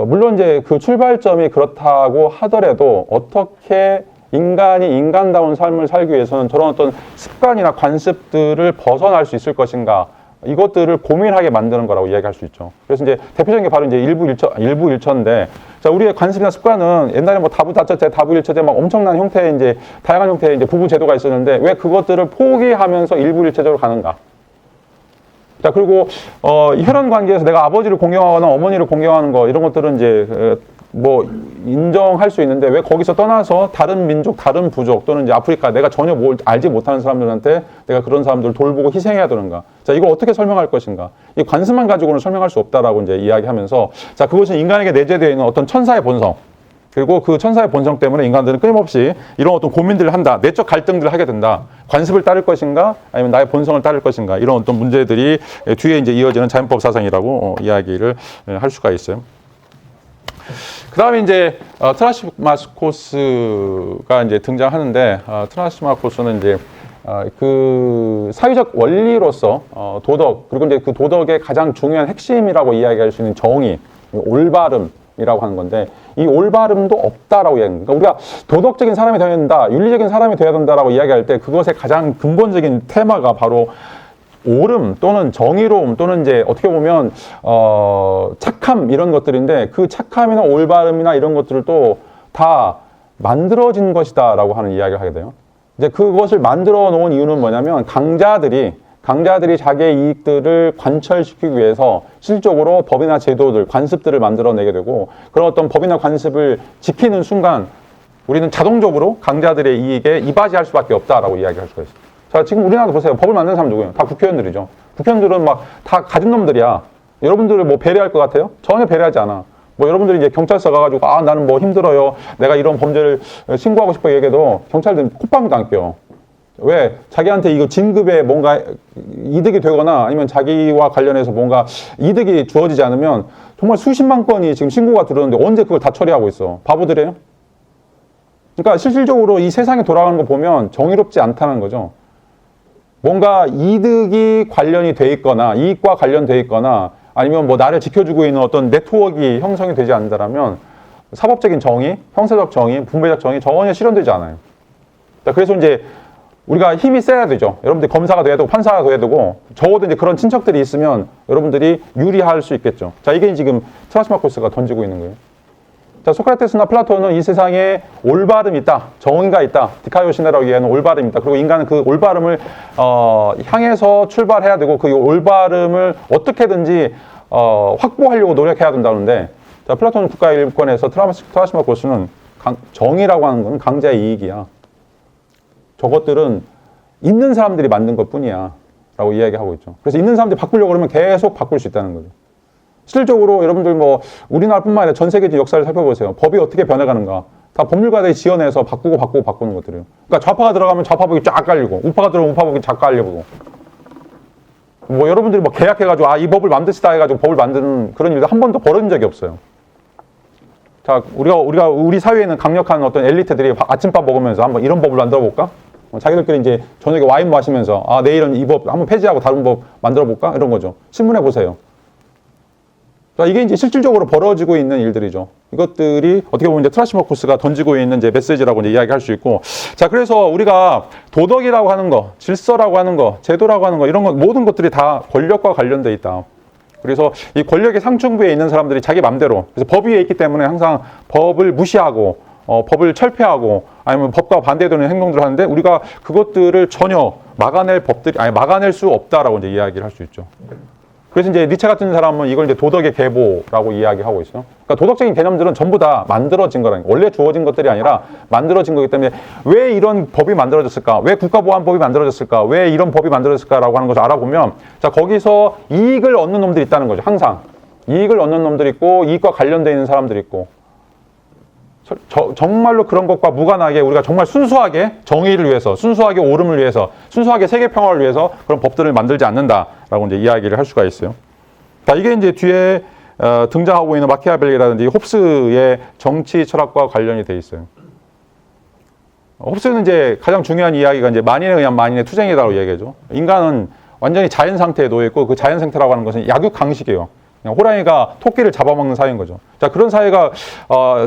물론 이제 그 출발점이 그렇다고 하더라도 어떻게 인간이 인간다운 삶을 살기 위해서는 저런 어떤 습관이나 관습들을 벗어날 수 있을 것인가 이것들을 고민하게 만드는 거라고 이야기할 수 있죠. 그래서 이제 대표적인 게 바로 이제 일부일처인데, 자, 우리의 관습이나 습관은 옛날에 뭐 다부다처제, 다부일처제 막 엄청난 형태의 이제 다양한 형태의 이제 부부 제도가 있었는데 왜 그것들을 포기하면서 일부일체적으로 가는가? 자, 그리고 혈연 관계에서 내가 아버지를 공경하거나 어머니를 공경하는 거 이런 것들은 이제 뭐 인정할 수 있는데 왜 거기서 떠나서 다른 민족, 다른 부족 또는 이제 아프리카 내가 전혀 뭘 알지 못하는 사람들한테 내가 그런 사람들을 돌보고 희생해야 되는가? 자, 이거 어떻게 설명할 것인가? 이 관습만 가지고는 설명할 수 없다라고 이제 이야기하면서 자, 그것은 인간에게 내재되어 있는 어떤 천사의 본성. 그리고 그 천사의 본성 때문에 인간들은 끊임없이 이런 어떤 고민들을 한다. 내적 갈등들을 하게 된다. 관습을 따를 것인가? 아니면 나의 본성을 따를 것인가? 이런 어떤 문제들이 뒤에 이제 이어지는 자연법 사상이라고 이야기를 할 수가 있어요. 그 다음에 이제 트라시마코스가 이제 등장하는데 트라시마코스는 이제 그 사회적 원리로서 도덕 그리고 이제 그 도덕의 가장 중요한 핵심이라고 이야기할 수 있는 정의, 올바름이라고 하는 건데 이 올바름도 없다라고 이야기합니다. 그러니까 우리가 도덕적인 사람이 되어야 된다, 윤리적인 사람이 되어야 된다라고 이야기할 때 그것의 가장 근본적인 테마가 바로 옳음 또는 정의로움 또는 이제 어떻게 보면 착함 이런 것들인데 그 착함이나 올바름이나 이런 것들을 또 다 만들어진 것이다라고 하는 이야기를 하게 돼요. 이제 그것을 만들어 놓은 이유는 뭐냐면 강자들이 자기의 이익들을 관철시키기 위해서 실질적으로 법이나 제도들, 관습들을 만들어내게 되고 그런 어떤 법이나 관습을 지키는 순간 우리는 자동적으로 강자들의 이익에 이바지할 수밖에 없다라고 이야기할 수가 있어요. 자, 지금 우리나라도 보세요. 법을 만드는 사람 누구예요? 다 국회의원들이죠. 국회의원들은 막 다 가진 놈들이야. 여러분들을 뭐 배려할 것 같아요? 전혀 배려하지 않아. 뭐 여러분들이 이제 경찰서 가가지고 나는 뭐 힘들어요. 내가 이런 범죄를 신고하고 싶어 얘기해도 경찰들은 콧방귀도 안 껴. 왜? 자기한테 이거 진급에 뭔가 이득이 되거나 아니면 자기와 관련해서 뭔가 이득이 주어지지 않으면 정말 수십만 건이 지금 신고가 들어오는데 언제 그걸 다 처리하고 있어? 바보들이에요? 그러니까 실질적으로 이 세상에 돌아가는 거 보면 정의롭지 않다는 거죠. 뭔가 이득이 관련이 돼 있거나 이익과 관련돼 있거나 아니면 뭐 나를 지켜주고 있는 어떤 네트워크가 형성이 되지 않는다면 사법적인 정의, 형사적 정의, 분배적 정의 전혀 실현되지 않아요. 그래서 이제 우리가 힘이 세야 되죠. 여러분들이 검사가 돼야 되고 판사가 돼야 되고 적어도 이제 그런 친척들이 있으면 여러분들이 유리할 수 있겠죠. 자, 이게 지금 트라시마코스가 던지고 있는 거예요. 자, 소크라테스나 플라톤은 이 세상에 올바름이 있다, 정의가 있다, 디카이오시네라고 얘기하는 올바름이 있다. 그리고 인간은 그 올바름을 향해서 출발해야 되고 그 올바름을 어떻게든지 확보하려고 노력해야 된다는데, 자, 플라톤 국가의 일권에서 트라시마코스는 정의라고 하는 건 강자의 이익이야. 저것들은 있는 사람들이 만든 것뿐이야 라고 이야기하고 있죠. 그래서 있는 사람들이 바꾸려고 그러면 계속 바꿀 수 있다는 거죠. 실질적으로 여러분들 뭐 우리나라뿐만 아니라 전 세계적 역사를 살펴보세요. 법이 어떻게 변해가는가. 다 법률가들이 지어내서 바꾸는 것들이에요. 그러니까 좌파가 들어가면 좌파복이 쫙 깔리고, 우파가 들어가면 우파복이 쫙 깔리고. 뭐 여러분들이 뭐 계약해가지고, 이 법을 만드시다 해가지고 법을 만드는 그런 일도 한 번도 벌어진 적이 없어요. 자, 우리 사회에는 강력한 어떤 엘리트들이 아침밥 먹으면서 한번 이런 법을 만들어 볼까? 자기들끼리 이제 저녁에 와인 마시면서, 내일은 이 법 한번 폐지하고 다른 법 만들어 볼까? 이런 거죠. 신문해 보세요. 자, 이게 이제 실질적으로 벌어지고 있는 일들이죠. 이것들이 어떻게 보면 이제 트라시마코스가 던지고 있는 이제 메시지라고 이제 이야기할 수 있고. 자, 그래서 우리가 도덕이라고 하는 거, 질서라고 하는 거, 제도라고 하는 거, 이런 거, 모든 것들이 다 권력과 관련돼 있다. 그래서 이 권력의 상층부에 있는 사람들이 자기 맘대로, 그래서 법 위에 있기 때문에 항상 법을 무시하고, 법을 철폐하고, 아니면 법과 반대되는 행동들을 하는데, 우리가 그것들을 전혀 막아낼 수 없다라고 이제 이야기를 할 수 있죠. 그래서 이제 니체 같은 사람은 이걸 이제 도덕의 계보라고 이야기하고 있어요. 그러니까 도덕적인 개념들은 전부 다 만들어진 거라는 거예요. 원래 주어진 것들이 아니라 만들어진 거기 때문에 왜 이런 법이 만들어졌을까? 왜 국가보안법이 만들어졌을까? 왜 이런 법이 만들어졌을까라고 하는 것을 알아보면, 자, 거기서 이익을 얻는 놈들이 있다는 거죠. 항상. 이익을 얻는 놈들이 있고, 이익과 관련되어 있는 사람들이 있고. 정말로 그런 것과 무관하게 우리가 정말 순수하게 정의를 위해서, 순수하게 옳음을 위해서, 순수하게 세계 평화를 위해서 그런 법들을 만들지 않는다라고 이제 이야기를 할 수가 있어요. 자, 이게 이제 뒤에 등장하고 있는 마키아벨리라든지 홉스의 정치 철학과 관련이 돼 있어요. 홉스는 이제 가장 중요한 이야기가 이제 만인에 의한 만인의 투쟁이라고 얘기하죠. 인간은 완전히 자연 상태에 놓여 있고, 그 자연 상태라고 하는 것은 약육강식이에요. 호랑이가 토끼를 잡아먹는 사회인 거죠. 자, 그런 사회가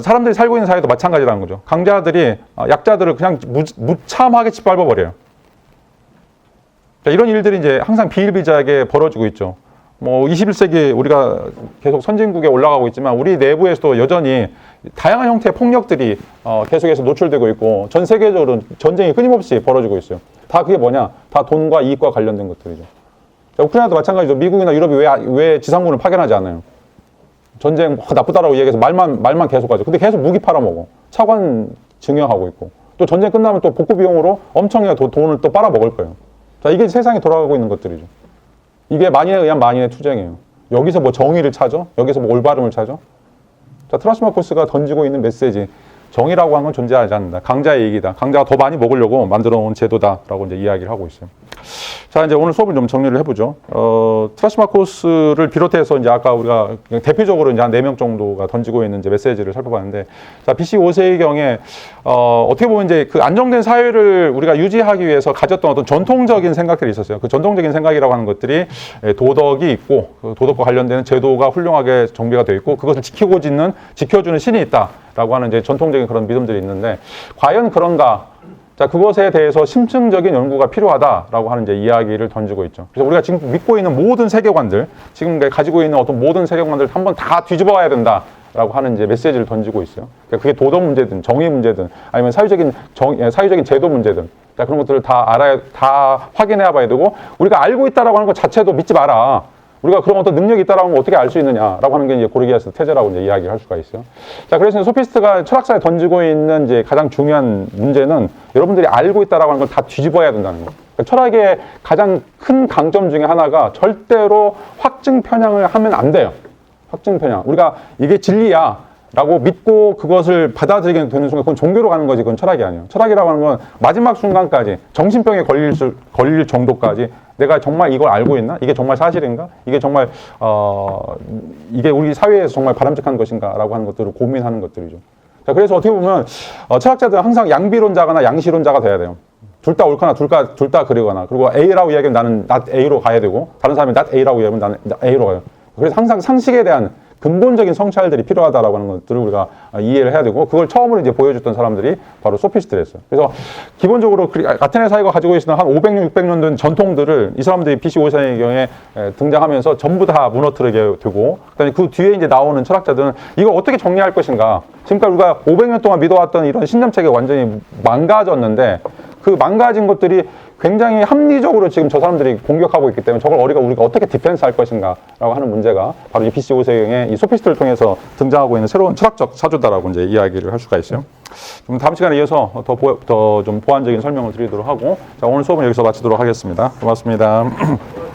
사람들이 살고 있는 사회도 마찬가지라는 거죠. 강자들이 약자들을 그냥 무참하게 짓밟아버려요. 자, 이런 일들이 이제 항상 비일비재하게 벌어지고 있죠. 뭐 21세기 우리가 계속 선진국에 올라가고 있지만, 우리 내부에서도 여전히 다양한 형태의 폭력들이 계속해서 노출되고 있고, 전 세계적으로 전쟁이 끊임없이 벌어지고 있어요. 다 그게 뭐냐? 다 돈과 이익과 관련된 것들이죠. 자, 우크라이나도 마찬가지죠. 미국이나 유럽이 왜 지상군을 파견하지 않아요? 전쟁 나쁘다라고 얘기해서 말만 계속하죠. 근데 계속 무기 팔아먹어. 차관 증여하고 있고. 또 전쟁 끝나면 또 복구 비용으로 엄청나게 돈을 또 빨아먹을 거예요. 자, 이게 세상이 돌아가고 있는 것들이죠. 이게 만인에 의한 만인의 투쟁이에요. 여기서 뭐 정의를 찾아? 여기서 뭐 올바름을 찾아? 자, 트라시마코스가 던지고 있는 메시지. 정의라고 하는 건 존재하지 않는다. 강자의 이익이다. 강자가 더 많이 먹으려고 만들어 놓은 제도다라고 이제 이야기를 하고 있어요. 자, 이제 오늘 수업을 좀 정리를 해보죠. 트라시마코스를 비롯해서 이제 아까 우리가 대표적으로 이제 한 4명 정도가 던지고 있는 이제 메시지를 살펴봤는데, 자, BC 5세기경에 어떻게 보면 이제 그 안정된 사회를 우리가 유지하기 위해서 가졌던 어떤 전통적인 생각들이 있었어요. 그 전통적인 생각이라고 하는 것들이 도덕이 있고, 그 도덕과 관련되는 제도가 훌륭하게 정비가 되어 있고, 그것을 지켜주는 신이 있다라고 하는 이제 전통적인 그런 믿음들이 있는데, 과연 그런가? 자, 그것에 대해서 심층적인 연구가 필요하다라고 하는 이제 이야기를 던지고 있죠. 그래서 우리가 지금 믿고 있는 모든 세계관들, 지금 가지고 있는 어떤 모든 세계관들을 한번 다 뒤집어 봐야 된다라고 하는 이제 메시지를 던지고 있어요. 그러니까 그게 도덕 문제든 정의 문제든 아니면 사회적인 제도 문제든, 자, 그런 것들을 다 확인해 봐야 되고, 우리가 알고 있다라고 하는 것 자체도 믿지 마라. 우리가 그런 어떤 능력이 있다라고 하면 어떻게 알 수 있느냐라고 하는 게 이제 고르기아스 태제라고 이제 이야기를 할 수가 있어요. 자, 그래서 소피스트가 철학사에 던지고 있는 이제 가장 중요한 문제는, 여러분들이 알고 있다라고 하는 걸 다 뒤집어야 된다는 거예요. 그러니까 철학의 가장 큰 강점 중에 하나가 절대로 확증 편향을 하면 안 돼요. 확증 편향. 우리가 이게 진리야 라고 믿고 그것을 받아들이게 되는 순간, 그건 종교로 가는 거지, 그건 철학이 아니에요. 철학이라고 하는 건 마지막 순간까지, 정신병에 걸릴 정도까지 내가 정말 이걸 알고 있나? 이게 정말 사실인가? 이게 정말 이게 우리 사회에서 정말 바람직한 것인가? 라고 하는 것들을 고민하는 것들이죠. 자, 그래서 어떻게 보면 철학자들은 항상 양비론자거나 양시론자가 돼야 돼요. 둘 다 옳거나 둘 다 그러거나, 그리고 A라고 이야기하면 나는 not A로 가야 되고, 다른 사람이 not A라고 이야기하면 나는 A로 가요. 그래서 항상 상식에 대한 근본적인 성찰들이 필요하다라고 하는 것들을 우리가 이해를 해야 되고, 그걸 처음으로 이제 보여줬던 사람들이 바로 소피스트였어요. 그래서 기본적으로 아테네 사회가 가지고 있는 한 500년, 600년 된 전통들을 이 사람들이 BC 5세기경에 등장하면서 전부 다 무너뜨리게 되고, 그다음에 그 뒤에 이제 나오는 철학자들은 이걸 어떻게 정리할 것인가. 지금까지 우리가 500년 동안 믿어왔던 이런 신념체계가 완전히 망가졌는데, 그 망가진 것들이 굉장히 합리적으로 지금 저 사람들이 공격하고 있기 때문에 저걸 우리가 어떻게 디펜스 할 것인가 라고 하는 문제가 바로 이 BC 5세기의 이 소피스트를 통해서 등장하고 있는 새로운 철학적 사조다라고 이제 이야기를 할 수가 있어요. 그럼 다음 시간에 이어서 더 좀 보완적인 설명을 드리도록 하고, 자, 오늘 수업은 여기서 마치도록 하겠습니다. 고맙습니다.